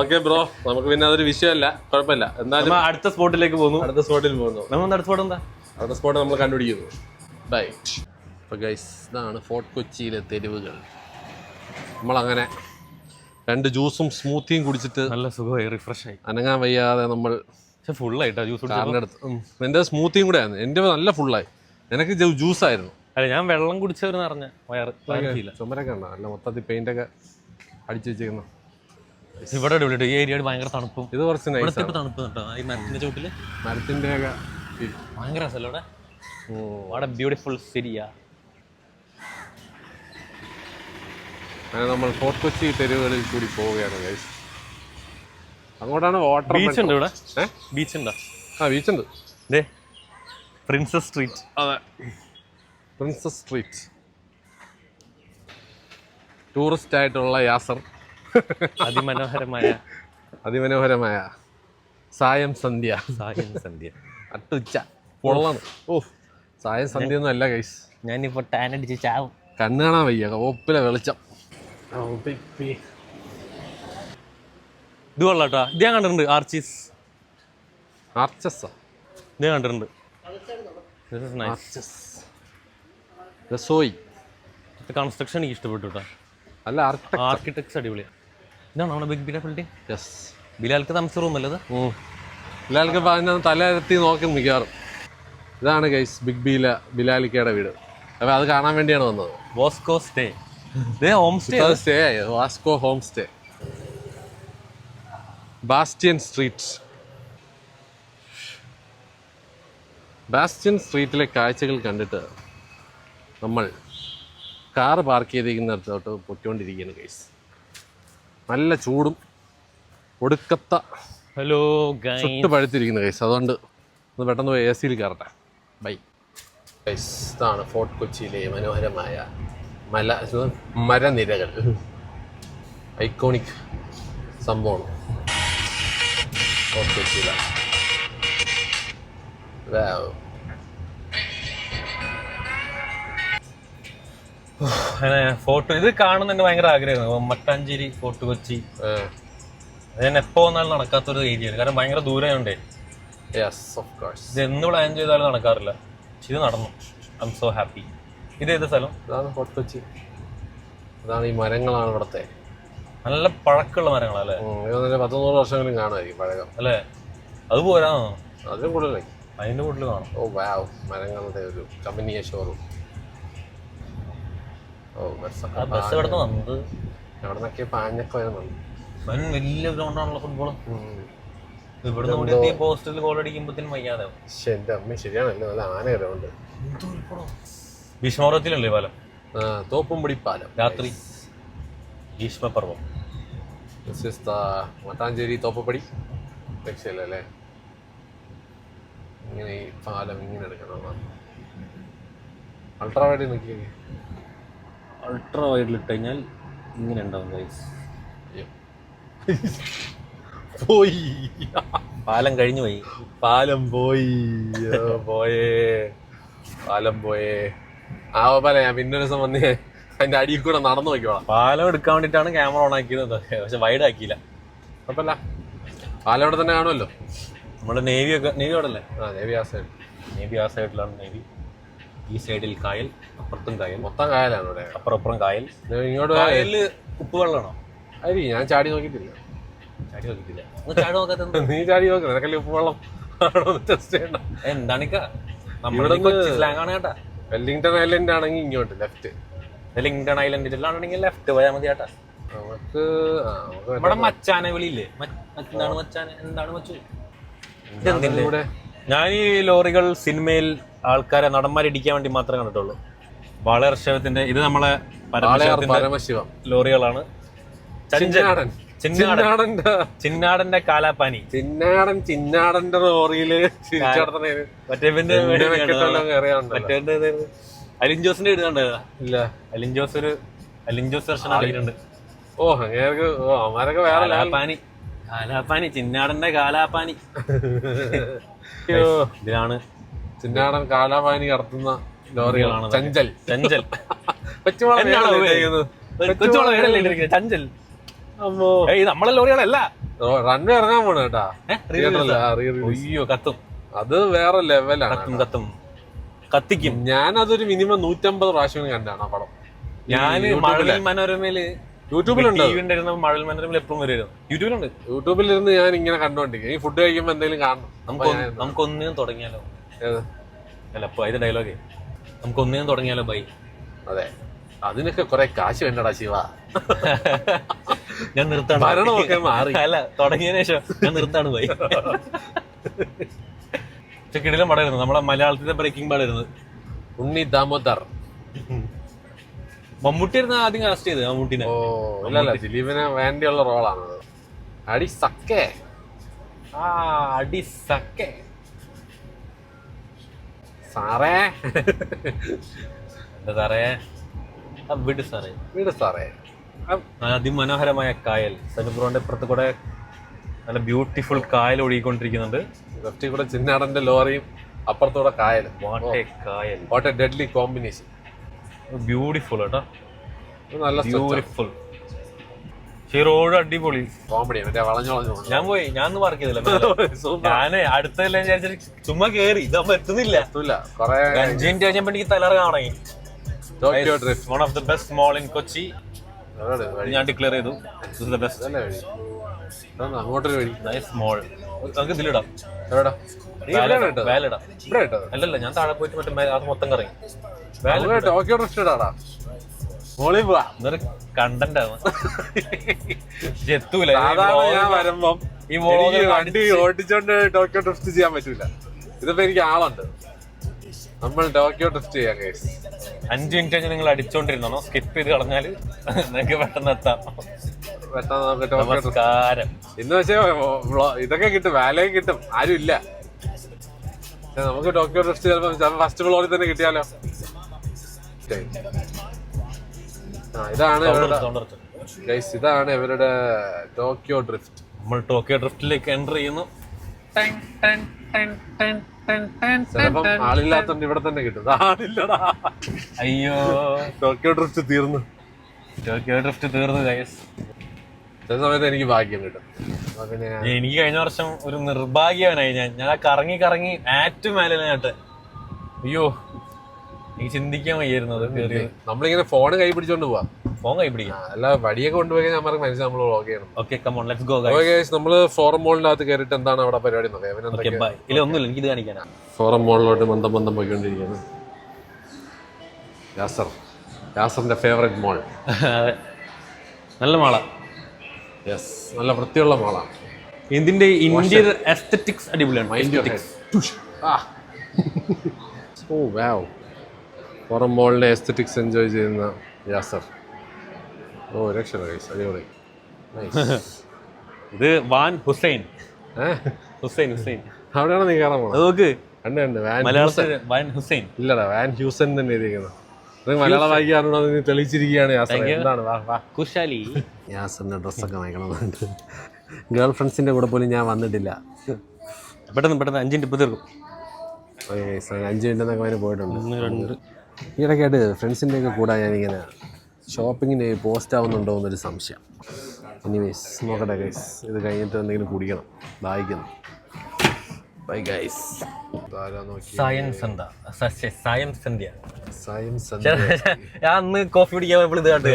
S1: ഓക്കെ ബ്രോ, നമുക്ക് പിന്നെ അതൊരു വിഷയമല്ല, കുഴപ്പമില്ല. എന്തായാലും
S2: അടുത്ത സ്പോട്ടിലേക്ക് പോകുന്നു.
S1: അടുത്ത സ്പോട്ടിൽ പോകുന്നു.
S2: അടുത്ത സ്പോട്ട് എന്താ?
S1: അടുത്ത സ്പോട്ട് നമ്മൾ കണ്ടുപിടിക്കുന്നു. റൈറ്റ്. അപ്പോൾ ഗൈസ്, ഇതാണ് ഫോർട്ട് കൊച്ചിയിലെ തെരുവുകൾ. നമ്മളങ്ങനെ 2 ജ്യൂസും സ്മൂത്തിയും കുടിച്ചിട്ട്
S2: നല്ല സുഖമായി റിഫ്രഷ് ആയി
S1: അനങ്ങാൻ വയ്യാതെ നമ്മൾ
S2: പക്ഷെ ഫുള്ളായിട്ടാ ജ്യൂസ്
S1: കാറിൻ്റെ അടുത്ത് എൻ്റെ സ്മൂത്തിയും കൂടെ ആയിരുന്നു. എൻ്റെ നല്ല ഫുള്ളായി. എനിക്ക് ജ്യൂസായിരുന്നു.
S2: അല്ല ഞാൻ വെള്ളം കുടിച്ചവരെന്ന് പറഞ്ഞ വയറ്
S1: ചുമരൊക്കെ ഉണ്ടോ? അല്ല മൊത്തത്തിൽ പെയിൻ്റൊക്കെ അടിച്ചു വെച്ചിരിക്കുന്നു.
S2: ഇവിടെ അടിപൊളി. ഈ ഏരിയ ഭയങ്കര തണുപ്പും.
S1: ഇത് കുറച്ച്
S2: ഇവിടുത്തെ തണുപ്പ് കേട്ടോ. ഈ മരത്തിന്റെ ചോട്ടില്
S1: മരത്തിൻ്റെ ഒക്കെ
S2: ഭയങ്കര രസമല്ലോ ഇവിടെ. വാട്ട് എ ബ്യൂട്ടിഫുൾ സിറ്റിയാ.
S1: അങ്ങനെ നമ്മൾ ഫോർട്ട് കൊച്ചി തെരുവുകളിൽ കൂടി പോവുകയാണ് ഗൈസ്. അങ്ങോട്ടാണ് വാട്ടർ.
S2: ബീച്ച് ഉണ്ട് ഇവിടെ. ബീച്ച് ഉണ്ടോ?
S1: ആ ബീച്ചുണ്ട്.
S2: ദേ പ്രിൻസസ് സ്ട്രീറ്റ്.
S1: അതെ, പ്രിൻസസ് സ്ട്രീറ്റ്. ടൂറിസ്റ്റ് ആയിട്ടുള്ള യാസർ അതിമനോഹരമായ സായം സന്ധ്യ അട്ടുച്ച പൊള്ളാണ്. ഓ സായം സന്ധ്യ ഒന്നും അല്ല ഗൈസ്.
S2: ഞാനിപ്പോ ടാൻ അടിച്ച് ചാവും.
S1: കണ്ണ് കാണാൻ വയ്യ, ഓപ്പിലെ വെളിച്ചം.
S2: ഇത് കൊള്ളാട്ടാ. ഇത് ഞാൻ കണ്ടിട്ടുണ്ട്.
S1: ആർച്ചസ്
S2: ഇത് കണ്ടിട്ടുണ്ട്.
S1: രസോയി
S2: കൺസ്ട്രക്ഷൻ എനിക്ക് ഇഷ്ടപ്പെട്ടു കേട്ടോ.
S1: അല്ല
S2: ആർക്കിടെക്ട്സ് അടിപൊളിയാണ്. ഇതാണ് നമ്മുടെ ബിഗ് ബില ബിൽഡിംഗ്.
S1: യെസ്,
S2: ബിലാൽക്ക് താമസ റൂം അല്ലത്.
S1: ബിലാൽക്ക് തലയെത്തി നോക്കും മിക്കവാറും. ഇതാണ് ഗൈസ് ബിലാലിക്കയുടെ വീട്. അപ്പൊ അത് കാണാൻ വേണ്ടിയാണ് വന്നത്.
S2: Vasco stay. Home stay.
S1: Vasco home stay. Bastion സ്ട്രീറ്റിലെ കാഴ്ചകൾ കണ്ടിട്ട് നമ്മൾ കാറ് പാർക്ക് ചെയ്തിരിക്കുന്നിടത്തോട്ട് പൊയ്ക്കൊണ്ടിരിക്കുകയാണ് ഗൈസ്. നല്ല ചൂടും ഒടുക്കത്ത
S2: ഹലോ
S1: ചുട്ട് പഴുത്തിരിക്കുന്നു ഗൈസ്. അതുകൊണ്ട് ഒന്ന് പെട്ടെന്ന് പോയി AC കയറട്ടെ. Bye guys. ഇതാണ് ഫോർട്ട് കൊച്ചിയിലെ മനോഹരമായ മരനിരകൾ. ഐക്കോണിക് സംഭവമാണ് ഫോർട്ട് കൊച്ചിയിലാണ്.
S2: ഫോർട്ട് ഇത് കാണുന്നതിന് ഭയങ്കര ആഗ്രഹമായിരുന്നു. മട്ടാഞ്ചേരി ഫോർട്ട് കൊച്ചി. ഞാൻ എപ്പോ വന്നാലും നടക്കാത്തൊരു ഏരിയയാണ്. കാരണം ഭയങ്കര ദൂരമുണ്ടേ. ഇത് എന്ന് പ്ലാൻ ചെയ്താലും നടക്കാറില്ല. പക്ഷെ ഇത് നടന്നു. I M so happy. ഇത് ഏത് സ്ഥലം?
S1: ഇതാണ് ഫോർട്ട് കൊച്ചി. അതാണ് ഈ മരങ്ങളാണ് ഇവിടത്തെ.
S2: നല്ല പഴക്കമുള്ള മരങ്ങളല്ലേ?
S1: 100 വർഷമെങ്കിലും കാണുമായിരിക്കും പഴകം
S2: അല്ലേ? അത് പോരാന്നോ?
S1: അതിലും കൂടുതലായി.
S2: അതിന്റെ കൂടുതൽ കാണും.
S1: ഓ വാവ്, മരങ്ങളുടെ ഒരു കമ്പനിയ ഷോറൂം.
S2: ബസ് ഇവിടെ വന്നത്
S1: എവിടെ നിന്നൊക്കെ പാഞ്ഞൊക്കെ വരുന്നുണ്ട്.
S2: വലിയ ഗ്രൗണ്ടാണല്ലോ ഫുട്ബോൾ. ഇവിടുന്ന് പോസ്റ്റിൽ ഗോൾ അടിക്കുമ്പോഴത്തേനും വയ്യാതെ.
S1: എന്റെ അമ്മ ശരിയാണല്ലോ, നല്ല ആന ഗ്രൗണ്ട്.
S2: ഭീഷ്മപർവത്തിലല്ലേ പാലം?
S1: തോപ്പുംപടി പാലം.
S2: രാത്രി ഭീഷ്മപർവം.
S1: മട്ടാഞ്ചേരി തോപ്പുംപടി രക്ഷയില്ലല്ലേ. ഇങ്ങനെ ഈ പാലം ഇങ്ങനെ എടുക്കണം. അൾട്രാ വൈഡ് നോക്കി.
S2: അൾട്രാ വൈഡിൽ ഇട്ട് കഴിഞ്ഞാൽ ഇങ്ങനെ ഉണ്ടാവും ഗൈസ്.
S1: പോയി
S2: പാലം കഴിഞ്ഞു പോയി.
S1: പാലം പോയി ആവപ്പാല. ഞാൻ പിന്നെ ഒരു ദിവസം വന്ന് അതിന്റെ അടിയിൽ കൂടെ നടന്നു നോക്കിക്കോളാം.
S2: പാലം എടുക്കാൻ വേണ്ടിയിട്ടാണ് ക്യാമറ ഓൺ ആക്കിയത്. പക്ഷെ വൈഡ് ആക്കിയില്ല.
S1: കുഴപ്പമില്ല, പാലം അവിടെ തന്നെ കാണുമല്ലോ.
S2: നമ്മുടെ നേവി അവിടെ അല്ലേ?
S1: നേവി ആ
S2: സൈഡിലാണ് നേവി. ഈ സൈഡിൽ കായൽ, അപ്പുറത്തും കായൽ.
S1: മൊത്തം കായലാണ് ഇവിടെ.
S2: അപ്പുറം കായൽ.
S1: ഇങ്ങോട്ട്
S2: കായലില് ഉപ്പ് വെള്ളമാണോ?
S1: അരി ഞാൻ ചാടി നോക്കിയിട്ടില്ല. നീ ചാടി നോക്കില്ല. നിനക്കല്ലേ ഉപ്പ് വെള്ളം ടെസ്റ്റ് ചെയ്യണ്ട.
S2: എന്താണിക്ക
S1: വെല്ലിംഗ്ടൺ ഐലൻഡ് ആണെങ്കിൽ ഇങ്ങോട്ട് ലെഫ്റ്റ്.
S2: വെല്ലിംഗ്ടൺ ഐലൻഡിലാണെങ്കിൽ ലെഫ്റ്റ് പോയാൽ മതി ചേട്ടാ.
S1: നമുക്ക്
S2: ഇവിടെ മച്ചാനെ വിളിയില്ലേ? എന്താണ് മച്ചാനെ? എന്താണ് മച്ചു? ഞാൻ ഈ ലോറികൾ സിനിമയിൽ ആൾക്കാരെ നടന്മാരിടിക്കാൻ വേണ്ടി മാത്രമേ കണ്ടിട്ടുള്ളൂ. വാളർഷവത്തിന്റെ ഇത് നമ്മളെ
S1: പരമശിവം
S2: ലോറികളാണ്. ചിന്നാടന്റെ കാലാപ്പാനി.
S1: ചിന്നാടന്റെ ലോറിയില്
S2: മറ്റേ അലിൻജോസിന്റെ ഇടുന്നുണ്ട്. ഇല്ല, അലിൻജോസ് ദർശനം ആയിട്ടുണ്ട്.
S1: ഓ അവരൊക്കെ വേറെ
S2: കാലാപ്പാനി ചിന്നാടന്റെ കാലാപ്പാനി. ഇതിലാണ്
S1: ചിന്നാടൻ കാലാപാനി കടത്തുന്ന ലോറികളാണ്. ചഞ്ചൽ
S2: ചഞ്ചൽ നമ്മളെ ലോറികളല്ല.
S1: റൺവേ ഇറങ്ങാൻ പോണ കേട്ടാ.
S2: അയ്യോ കത്തും.
S1: അത് വേറെ ലെവലാണ്.
S2: കത്തിക്കും.
S1: ഞാനതൊരു മിനിമം 150 പ്രാവശ്യം കണ്ടാണ് ആ പടം.
S2: ഞാന് മഴവിൽ മനോരമയില്
S1: യൂട്യൂബിലുണ്ട്.
S2: മഴൽ മനോരമയിൽ എപ്പോഴും വരുമായിരുന്നു. യൂട്യൂബിലുണ്ട്.
S1: യൂട്യൂബിലിരുന്ന് ഞാൻ ഇങ്ങനെ കണ്ടോണ്ടിരിക്കും. ഈ ഫുഡ് കഴിക്കുമ്പോ എന്തെങ്കിലും കാണണം.
S2: നമുക്ക് ഒന്നിനും തുടങ്ങിയാലോ? അല്ല അപ്പൊ ഇത് ഡയലോഗേ, നമുക്ക് ഒന്നിനും തുടങ്ങിയാലോ ബൈ.
S1: അതെ, അതിനൊക്കെ കുറെ കാശ് വേണ്ടടാ ശിവ.
S2: ഞാൻ നിർത്താണ്.
S1: ഭരണമൊക്കെ മാറി.
S2: അല്ല, തുടങ്ങിയതിനു ശേഷം ഞാൻ നിർത്താണ് ബൈ. കിടിലം പടമായിരുന്നു. നമ്മളെ മലയാളത്തിലെ ബ്രേക്കിംഗ് പാടായിരുന്നു.
S1: ഉണ്ണി ദാമോദർ.
S2: മമ്മൂട്ടിയായിരുന്നു ആദ്യം കാസ്റ്റ് ചെയ്തത്. മമ്മൂട്ടിനെ.
S1: ഓ ഇല്ലല്ല, ദിലീപിന് വേണ്ടിയുള്ള റോളാണ്. അടി സക്കേ.
S2: അടി സക്കേ
S1: സാറേ.
S2: എന്താ സാറേ? വിട് സാറേ,
S1: വീട് സാറേ.
S2: അതിമനോഹരമായ കായൽ. സനുബ്രോന്റെ ഇപ്പുറത്ത് കൂടെ നല്ല ബ്യൂട്ടിഫുൾ കായൽ ഒഴുകിക്കൊണ്ടിരിക്കുന്നുണ്ട്.
S1: ലെഫ്റ്റിൽ കൂടെ ചിന്നാടന്റെ ലോറിയും അപ്പുറത്തൂടെ കായലും.
S2: കായൽ,
S1: what A deadly combination.
S2: Beautiful കേട്ടോ,
S1: നല്ല
S2: ബ്യൂട്ടിഫുൾ. ഈ റോഡ് അടിപൊളി
S1: കോമഡി. മറ്റേ വളഞ്ഞു
S2: ഞാൻ വർക്ക് ചെയ്തില്ല. ഞാന് അടുത്തതെല്ലാം വിചാരിച്ചിട്ട് ചുമ്മാ കേറി. ഇതാകുമ്പോ എത്തുന്നില്ല. 5 മിനിറ്റ് കഴിഞ്ഞപ്പോ എനിക്ക് തലറ കാണാൻ. One of the best mall in Kochi. ഞാൻ ഡിക്ലെയർ ചെയ്തു.
S1: അങ്ങോട്ടൊരു വഴി.
S2: Nice mall. നമുക്ക് ഇതിലിടാം. അല്ലല്ല, ഞാൻ താഴെ പോയിട്ട് മറ്റേ അത് മൊത്തം കറങ്ങി.
S1: ടോക്കിയോ ഡ്രിഫ്റ്റ് ഇടാടാ. മോളിൽ പോവാ.
S2: ഇതൊരു കണ്ടന്റ് ആണ്. എത്തൂല.
S1: ഞാൻ വരുമ്പം ഈ വണ്ടി ഓടിച്ചോണ്ട് ടോക്കിയോ ഡ്രിഫ്റ്റ് ചെയ്യാൻ പറ്റൂല. ഇതിപ്പോ എനിക്ക് ആളുണ്ട്. നമ്മൾ ടോക്കിയോ ഡ്രിഫ്റ്റ് ചെയ്യാം.
S2: 5 മിനിറ്റ് കഴിഞ്ഞ് നിങ്ങൾ അടിച്ചോണ്ടിരുന്നോ? സ്കിപ്പ് ചെയ്ത് കളഞ്ഞാല് നിങ്ങൾക്ക് പെട്ടെന്ന് എത്താം. നമസ്കാരം.
S1: ഇന്ന് പക്ഷേ ഇതൊക്കെ കിട്ടും, വാലയും കിട്ടും. ആരും ഇല്ല. നമുക്ക് ടോക്കിയോ ഡ്രിഫ്റ്റ് ചിലപ്പോ ഫസ്റ്റ് ഫ്ലോറിൽ തന്നെ കിട്ടിയാലോ. ഇതാണ് ഇവരുടെ ടോക്കിയോ ഡ്രിഫ്റ്റ്.
S2: നമ്മൾ ടോക്കിയോ ഡ്രിഫ്റ്റിലേക്ക് എൻ്റർ ചെയ്യുന്നു.
S1: ചിലപ്പം ആളില്ലാത്തോണ്ട് ഇവിടെ തന്നെ കിട്ടും. ആളില്ലടാ.
S2: അയ്യോ,
S1: ടോക്കിയോ ഡ്രിഫ്റ്റ് തീർന്നു.
S2: ഗൈസ്.
S1: ചില സമയത്ത് എനിക്ക് ഭാഗ്യം കിട്ടും.
S2: എനിക്ക് കഴിഞ്ഞ വർഷം ഒരു നിർഭാഗ്യവനായി. ഞാൻ കറങ്ങി ഏറ്റവും മേലെ. അയ്യോ, എനിക്ക് ചിന്തിക്കാൻ വയ്യായിരുന്നത്.
S1: നമ്മളിങ്ങനെ ഫോൺ കൈ പിടിച്ചോണ്ട് പോവാം.
S2: ഫോൺ കൈ പിടിക്കാം.
S1: അല്ല, വടിയൊക്കെ കൊണ്ടുപോയി ഞാൻ പറഞ്ഞ മനസ്സിൽ നമ്മൾ വ്ളോഗ് ചെയ്യണം.
S2: Okay, come on, let's go.
S1: നമ്മള് ഫോറം മോളിനകത്ത് കയറിയിട്ട് എന്താണ് അവിടെ പരിപാടി നോക്കാം.
S2: ഒന്നുമില്ല, എനിക്കിത് കാണിക്കാനാ.
S1: ഫോറം മോളിലോട്ട് മന്ദം പോയിക്കൊണ്ടിരിക്കുകയാണ്. യാസറിന്റെ ഫേവറേറ്റ് മോൾ.
S2: നല്ല മാള.
S1: യെസ്, നല്ല വൃത്തിയുള്ള മാളാണ്.
S2: ഇതിന്റെ ഇന്ത്യൻ എസ്തെറ്റിക്സ് അടിപൊളിയാണ്.
S1: ഓ വാവ്. ഫോറം മോളിന്റെ എസ്തെറ്റിക്സ് എൻജോയ് ചെയ്യുന്ന യാസർ. ഓ രക്ഷ, അടിപൊളി.
S2: ഇത് വാൻ ഹുസൈൻ.
S1: അവിടെയാണ് നീ കയറാൻ പോണത്.
S2: നോക്ക്,
S1: മലയാളത്തിൽ
S2: വാൻ ഹുസൈൻ
S1: ഇല്ലടാ, വാൻ ഹ്യൂസൻ തന്നെ എഴുതിയിരിക്കുന്നത്. മലയാളം വായിക്കാറുണ്ടോ നീ തെളിയിച്ചിരിക്കുകയാണ് യാസർ. എന്താണ്
S2: കുശാലി.
S1: യാസറിന്റെ ഡ്രസ്സൊക്കെ വാങ്ങിക്കണമെന്നുണ്ട്. ഗേൾ ഫ്രണ്ട്സിന്റെ കൂടെ പോലും ഞാൻ വന്നിട്ടില്ല.
S2: പെട്ടെന്ന് 5 മിനിറ്റ് ഇപ്പൊ തീർക്കും.
S1: 5 മിനിറ്റ് എന്നൊക്കെ അവന് പോയിട്ടുണ്ട്. ഈയിടയ്ക്കായിട്ട് ഫ്രണ്ട്സിൻ്റെ ഒക്കെ കൂടെ ഞാനിങ്ങനെ ഷോപ്പിങ്ങിന് പോസ്റ്റ് ആവുന്നുണ്ടോ എന്നൊരു സംശയം. എനിവേസ് നോക്കട്ടെ ഗൈസ്, ഇത് കഴിഞ്ഞിട്ട് എന്തെങ്കിലും കുടിക്കണം. ദാഹിക്കുന്നു. Bye guys.
S2: ഞാൻ അന്ന് കോഫി കുടിക്കാൻ പോയപ്പോൾ ഇത് കണ്ടു.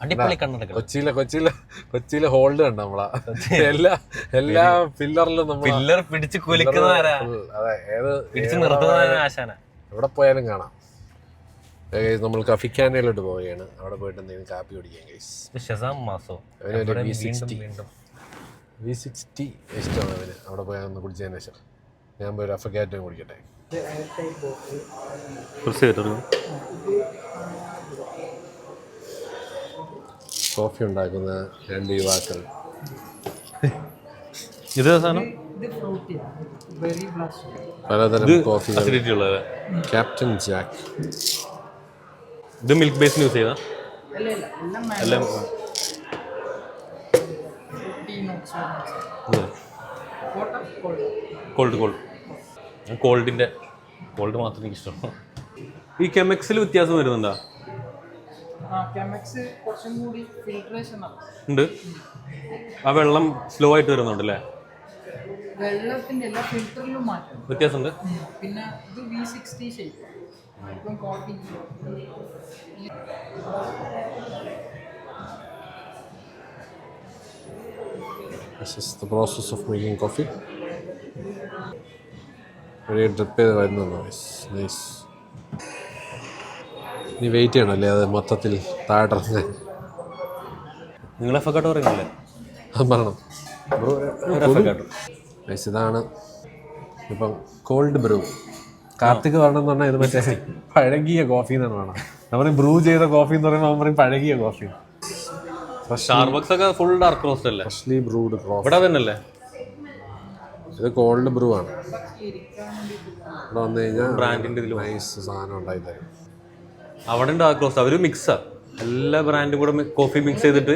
S2: അടിപൊളി കണ്ടു.
S1: കൊച്ചിയിലെ ഹോൾഡ് കണ്ട നമ്മളാ. എല്ലാ പില്ലറിലും
S2: പില്ലർ പിടിച്ച് കുലിക്കുന്നവരാ. പിടിച്ച് നിർത്തുന്നവരാ ആശാന.
S1: എവിടെ പോയാലും കാണാം. നമ്മൾ കഫിക്കാനയിലോട്ട് പോവുകയാണ്. അവിടെ പോയിട്ട് എന്തെങ്കിലും കാപ്പി കുടിക്കാം ഗൈസ്. V60 ഇഷ്ടമാണ് അവന്. അവിടെ പോയാൽ ഒന്ന് കുടിച്ചതിന് ശേഷം ഞാൻ പോയി അഫക്കാറ്റും കുടിക്കട്ടെ. കോഫി ഉണ്ടാക്കുന്ന 2 യുവാക്കൾ.
S2: ഇത് സാധനം
S1: പലതരം കോഫികൾ. Captain jack.
S2: ഇത് മിൽക്ക് ബേസ് യൂസ് ചെയ്താ? എല്ലാം കോൾഡ് മാത്രം എനിക്ക് ഇഷ്ടമാണ്. ഈ കെമിക്സിൽ വ്യത്യാസം വരുന്നുണ്ടോ? ഉണ്ട്. ആ വെള്ളം സ്ലോ ആയിട്ട് വരുന്നുണ്ടല്ലേ?
S3: വെള്ളത്തിന്റെ എല്ലാ ഫിൽറ്ററിലും മാറ്റം
S2: വ്യത്യാസമുണ്ട്.
S3: പിന്നെ ഇത് V60 shape.
S1: This is the process of making coffee. ഒരു ഡ്രിപ്പ് ചെയ്ത് വരുന്നത് നൈസ്. നീ വെയിറ്റ് ചെയ്യണമല്ലേ അത് മൊത്തത്തിൽ താഴെ
S2: നിങ്ങൾ എഫക്കാട്ട് പറയുന്നില്ലേ?
S1: അത് പറയണം. നൈസ്. ഇതാണ് ഇപ്പം കോൾഡ് ബ്രൂ. കാർത്തിക് പറയണമെന്ന് പറഞ്ഞാൽ ഇത് മറ്റേ പഴകിയ കോഫി എന്നാണ് വേണം. നമ്മൾ ബ്രൂ ചെയ്ത കോഫി എന്ന് പറയുമ്പോൾ അവൻ പറയും പഴകിയ കോഫി.
S2: സ്റ്റാർബക്സ് ഒക്കെ ഫുൾ ഡാർക്ക് റോസ്റ്റ് അല്ലേ?
S1: Freshly brood coffee.
S2: ഇവിടെ തന്നെയല്ലേ?
S1: ഇത് കോൾഡ് ബ്രൂ ആണ്. ഇവിടെ വന്നു കഴിഞ്ഞാൽ
S2: ബ്രാൻഡിന്റെ
S1: നൈസ് സാധനം ഉണ്ടായി തരും.
S2: അവിടെ ഡാർക്ക് റോസ്റ്റ് അവർ മിക്സാ, എല്ലാ ബ്രാൻഡും കൂടെ കോഫി മിക്സ് ചെയ്തിട്ട്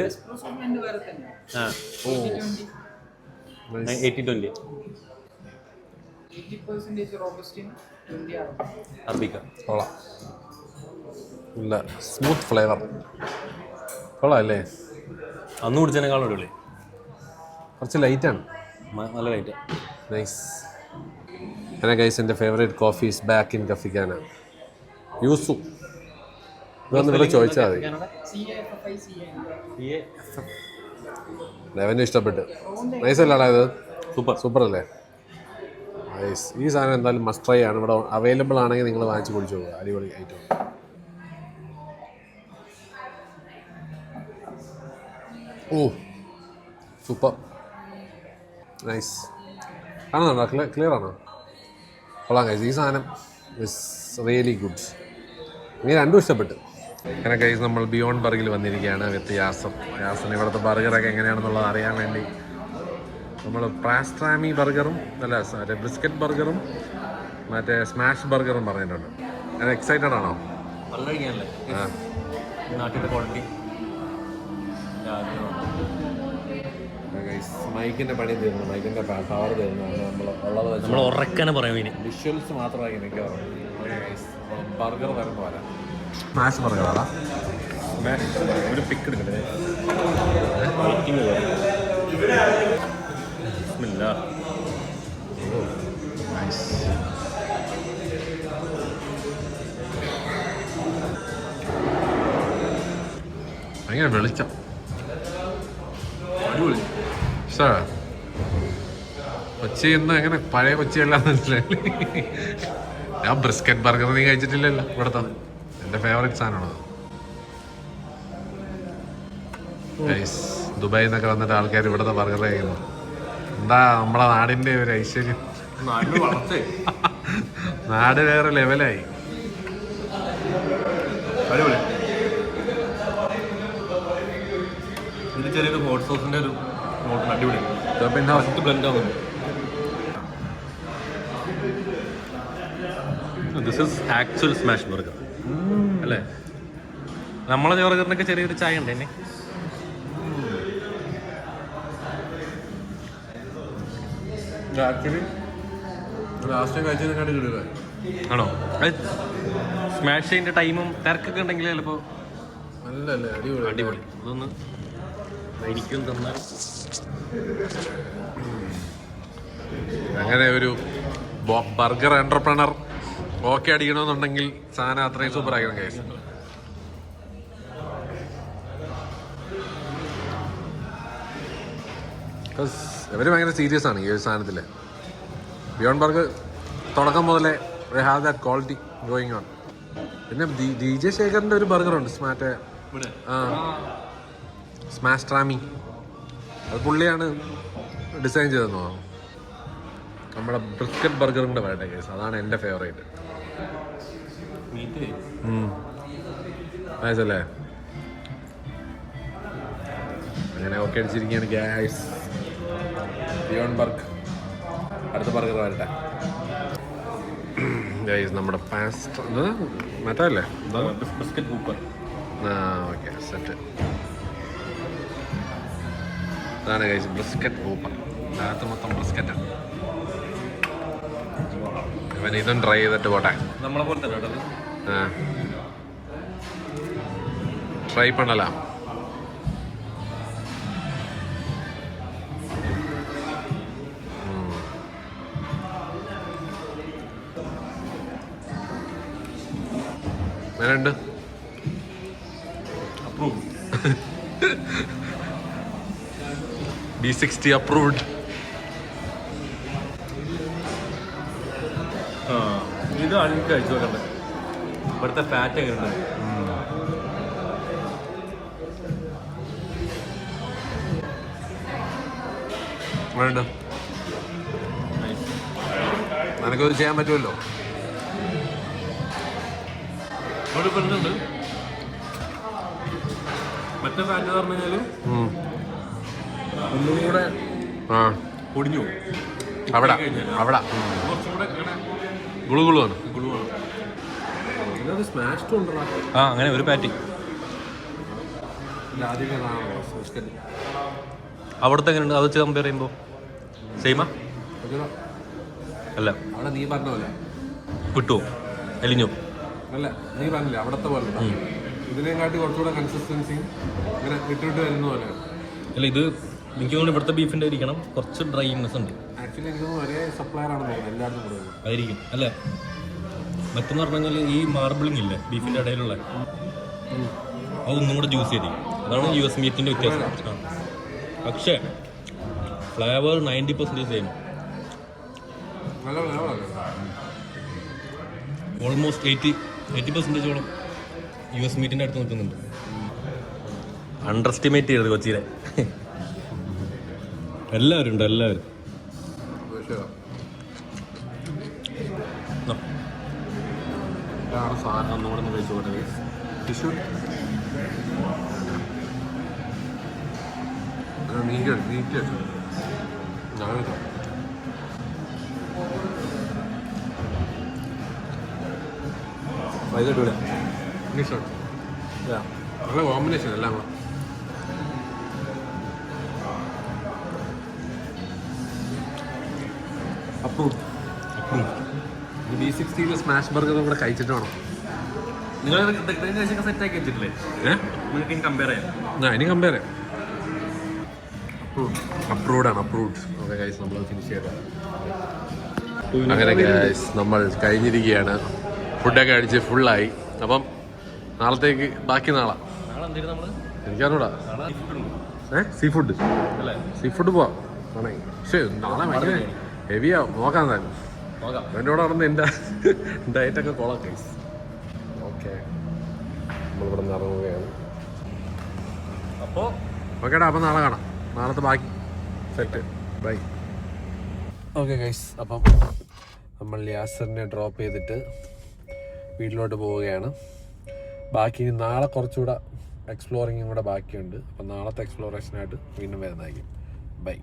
S2: 80-20 അറബിക്ക.
S1: കൊള്ളാം. ഇല്ല സ്മൂത്ത് ഫ്ലേവർ. കൊള്ളാം അല്ലേ?
S2: അന്ന് കുടിച്ചതിനേക്കാളും അടിപൊളി.
S1: കുറച്ച് ലൈറ്റാണ്.
S2: നല്ല ലൈറ്റ്.
S1: നൈസ്. എന്നെ ഗൈസ് എൻ്റെ favourite coffee is back in കഫിക്കാന. യൂസു ഇതൊന്ന് ഇവിടെ ചോദിച്ചാൽ മതി. ലെവന് ഇഷ്ടപ്പെട്ട്. നൈസ് അല്ലാടാ ഇത്? സൂപ്പർ അല്ലേ? നൈസ്. ഈ സാധനം എന്തായാലും മസ്റ്റ് ട്രൈ ആണ്. ഇവിടെ അവൈലബിൾ ആണെങ്കിൽ നിങ്ങൾ വാങ്ങിച്ച് കുടിച്ചു പോകുക. അടിപൊളി ഐറ്റം. ഓ സൂപ്പർ നൈസ്. കാണുന്നുണ്ടോ? ക്ലിയർ ആണോ? കൊള്ളാം ഗൈസ്. ഈ സാധനം ഇസ് റിയലി ഗുഡ്. എനിക്ക് രണ്ടും ഇഷ്ടപ്പെട്ടു. അങ്ങനെ ഗൈസ് നമ്മൾ ബിയോണ്ട് ബർഗറിൽ വന്നിരിക്കുകയാണ് വിത്ത് യാസറിന് ഇവിടുത്തെ ബർഗറൊക്കെ എങ്ങനെയാണെന്നുള്ളത് അറിയാൻ വേണ്ടി നമ്മൾ പാസ്ട്രാമി ബർഗറും അല്ല മറ്റേ ബ്രിസ്ക്കറ്റ് ബർഗറും മറ്റേ സ്മാഷ് ബർഗറും പറഞ്ഞിട്ടുണ്ട്. ഞാൻ എക്സൈറ്റഡ് ആണോ? മൈക്കിന്റെ പണി തീർന്നു, മൈക്കിന്റെ പവർ തീർന്നു. നമ്മൾ
S2: ഉറക്കനെ പറയാം.
S1: വിഷ്വൽസ് മാത്രമായി എനിക്ക് ബർഗർ വരുമ്പോൾ വരാം. സ്മാഷ് ബർഗറാണ്.
S2: ഒരു പിക്ക് എടുക്കട്ടെ.
S1: ഭയങ്കര വെളിച്ചം. കൊച്ചി എന്ന് എങ്ങനെ പഴയ കൊച്ചിയല്ലാന്ന് മനസ്സിലായി. ഞാൻ ബ്രിസ്ക്കറ്റ് ബർഗർ നീ കഴിച്ചിട്ടില്ലല്ലോ? ഇവിടുത്തെ എൻ്റെ ഫേവറേറ്റ് സാധനമാണത്. ദുബായിൽ നിന്നൊക്കെ വന്നിട്ട് ആൾക്കാർ ഇവിടുത്തെ ബർഗർ കഴിക്കുന്നു. എന്താ നമ്മളെ നാടിൻ്റെ ഒരു ഐശ്വര്യം. നാട് വേറെ ലെവലായി.
S2: ഇത് ചെറിയൊരു ഹോട്ട് സോസിന്റെ ഒരു അടിപൊളി ബ്ലെൻഡ് ആവുന്നുണ്ട്. This is actual smash burger അല്ലേ? നമ്മളെ ബർഗറിനൊക്കെ ചെറിയൊരു ചായ ഉണ്ട് എന്നെ. ആണോ? സ്മാഷ് ചെയ്യുന്ന ടൈമും തിരക്കൊക്കെ ഉണ്ടെങ്കിൽ ചിലപ്പോൾ അടിപൊളി. അതൊന്ന് എനിക്കും തന്നാൽ.
S1: അങ്ങനെ ഒരു ബർഗർ എന്റർപ്രണർ ഓക്കെ അടിക്കണമെന്നുണ്ടെങ്കിൽ സാധനം അത്രയും സൂപ്പർ ആക്കണം കേസ്. ഇവര് ഭയങ്കര സീരിയസ് ആണ് ഈ ഒരു സാധനത്തില്. ബിയോണ്ട് ബർഗർ തുടക്കം മുതലേ have that quality going on. പിന്നെ DJ ശേഖറിന്റെ ഒരു ബർഗർ ഉണ്ട് മറ്റേ സ്മാഷ് ട്രാമി. അത് പുള്ളിയാണ് ഡിസൈൻ ചെയ്തെന്നോ. നമ്മുടെ ബ്രിസ്ക്കറ്റ് ബർഗറും കൂടെ വേണ്ട കേസ്. അതാണ് എൻ്റെ ഫേവറേറ്റ്. നൈസല്ലേ? അങ്ങനെ ഓക്കെ അടിച്ചിരിക്കുകയാണ് ഗ്യാസ്. ബിയോണ്ട് ബർഗ് അടുത്ത ബർഗർ വരട്ടെ ഗൈസ്. നമ്മുടെ പാസ്റ്റ് മറ്റല്ലേ
S2: ബിസ്ക്കറ്റ് കൂപ്പർ.
S1: Okay set. അതാണ് ഗൈസ് ബ്രിസ്ക്കറ്റ് കൂപ്പർ. അതിനകത്ത് മൊത്തം ബ്രിസ്ക്കറ്റാണ്. ഇവൻ ഇതും ട്രൈ ചെയ്തിട്ട് പോട്ടെ.
S2: നമ്മളെ പോലെ തന്നെ
S1: ട്രൈ பண்ணலாம். വേണ്ട B60 അപ്രൂവ്ഡ്.
S2: ഇത് അഴുക്ക് കഴിച്ചു നോക്കണ്ടേ, ഇവിടുത്തെ ഫാറ്റ് എങ്ങനെ ഉണ്ട്?
S1: വേണ്ട നിനക്കത് ചെയ്യാൻ പറ്റുമല്ലോ.
S2: ഉണ്ട് മറ്റേ ഫാറ്റ് എന്ന് പറഞ്ഞു കഴിഞ്ഞാൽ ഒന്നും കൂടെ പൊടിഞ്ഞു പോകും.
S1: അവിടെ അവിടെ
S2: കുറച്ചും കൂടെ
S1: ഗുളുഗുളുവാണ്.
S2: അങ്ങനെ ഒരു പാറ്റി അവിടുത്തെ എങ്ങനെയുണ്ട് അത് വെച്ച് കമ്പയർ ചെയ്യുമ്പോൾ? സെയിമാ അല്ല?
S1: അവിടെ നീ പറഞ്ഞ പോലെ
S2: കിട്ടുമോ? അലിഞ്ഞോ?
S1: അല്ല, നീ പറഞ്ഞില്ലേ അവിടത്തെ പോലെ ഇതിനെക്കാട്ടി കുറച്ചുകൂടെ കൺസിസ്റ്റൻസിയും ഇങ്ങനെ വിട്ടിട്ട് വരുന്ന പോലെയാണ്.
S2: അല്ല, ഇത് എനിക്ക് തോന്നുന്നു ഇവിടുത്തെ ബീഫിൻ്റെ ആയിരിക്കണം കുറച്ച് ഡ്രൈനെസ് ഉണ്ട്.
S1: ആക്ച്വലി എനിക്ക് തോന്നുന്നു ഒരേ സപ്ലയർ ആണ് തോന്നുന്നത് എല്ലായിടത്തും കൂടുതൽ
S2: ആയിരിക്കും. അല്ല, മറ്റെന്ന് പറഞ്ഞു കഴിഞ്ഞാൽ ഈ മാർബിളിംഗ് ഇല്ലേ ബീഫിൻ്റെ ഇടയിലുള്ള, അതൊന്നും കൂടെ ജ്യൂസ് ചെയ്തിരിക്കും. അതാണ് US മീറ്റിൻ്റെ വ്യത്യാസം. പക്ഷേ ഫ്ലേവർ 90% സെയിം.
S1: നല്ല ഫ്ലേവറല്ലേ?
S2: ഓൾമോസ്റ്റ് 80% US മീറ്റിൻ്റെ അടുത്ത് നിൽക്കുന്നുണ്ട്. അണ്ടർ എസ്റ്റിമേറ്റ് ചെയ്തത് കൊച്ചിയിലെ. എല്ലാവരും ഉണ്ട്, എല്ലാവരും.
S1: സാധനം ഒന്നുകൂടെ ഒന്ന് കഴിച്ചോട്ടെ. ടിഷ്യൂ നീക്കി വെച്ചു ഞാൻ
S2: വൈകിട്ടില്ല.
S1: നല്ല കോമ്പിനേഷൻ എല്ലാം കൂടെ. അപ്രൂവ്. B60 സ്മാഷ് ബർഗർ കൂടെ കഴിച്ചിട്ട് വേണം.
S2: നിങ്ങൾ സെറ്റാക്കി വെച്ചിട്ടില്ലേ? നിങ്ങൾക്ക് ഇനി കമ്പയർ ചെയ്യാം.
S1: ഇനി കമ്പയർ ചെയ്യാം. അപ്രൂവ്ഡ് ആണ്, അപ്രൂവ്ഡ്. ഓക്കെ ഗൈസ്, നമ്മൾ ഫിനിഷ് ചെയ്തത്. അങ്ങനെ ഗൈസ് നമ്മൾ കഴിഞ്ഞിരിക്കുകയാണ്. ഫുഡൊക്കെ അടിച്ച് ഫുള്ളായി. അപ്പം നാളത്തേക്ക് ബാക്കി നാളെ എനിക്കറിഞ്ഞൂടാ. സീ ഫുഡ്
S2: അല്ലേ?
S1: സീ ഫുഡ് പോവാം. ആണേ പക്ഷേ നാളെ ഭയങ്കര ഹെവിയാ. നോക്കാം തന്നെ എൻ്റെ കൂടെ നടന്ന് എൻ്റെ ഡയറ്റൊക്കെ കൊള്ളാം ഗൈസ്. ഓക്കെ, നമ്മളിവിടെ നിന്ന് ഇറങ്ങുകയാണ്.
S2: അപ്പോൾ
S1: ഓക്കേടാ, അപ്പം നാളെ കാണാം. നാളത്തെ ബാക്കി സെറ്റ്. ബൈ. ഓക്കെ ഗൈസ്, അപ്പം നമ്മൾ യാസറിനെ ഡ്രോപ്പ് ചെയ്തിട്ട് വീട്ടിലോട്ട് പോവുകയാണ്. ബാക്കി നാളെ കുറച്ചുകൂടെ എക്സ്പ്ലോറിങ്ങും കൂടെ ബാക്കിയുണ്ട്. അപ്പം നാളത്തെ എക്സ്പ്ലോറേഷനായിട്ട് വീണ്ടും വരുന്നതായിരിക്കും. ബൈ.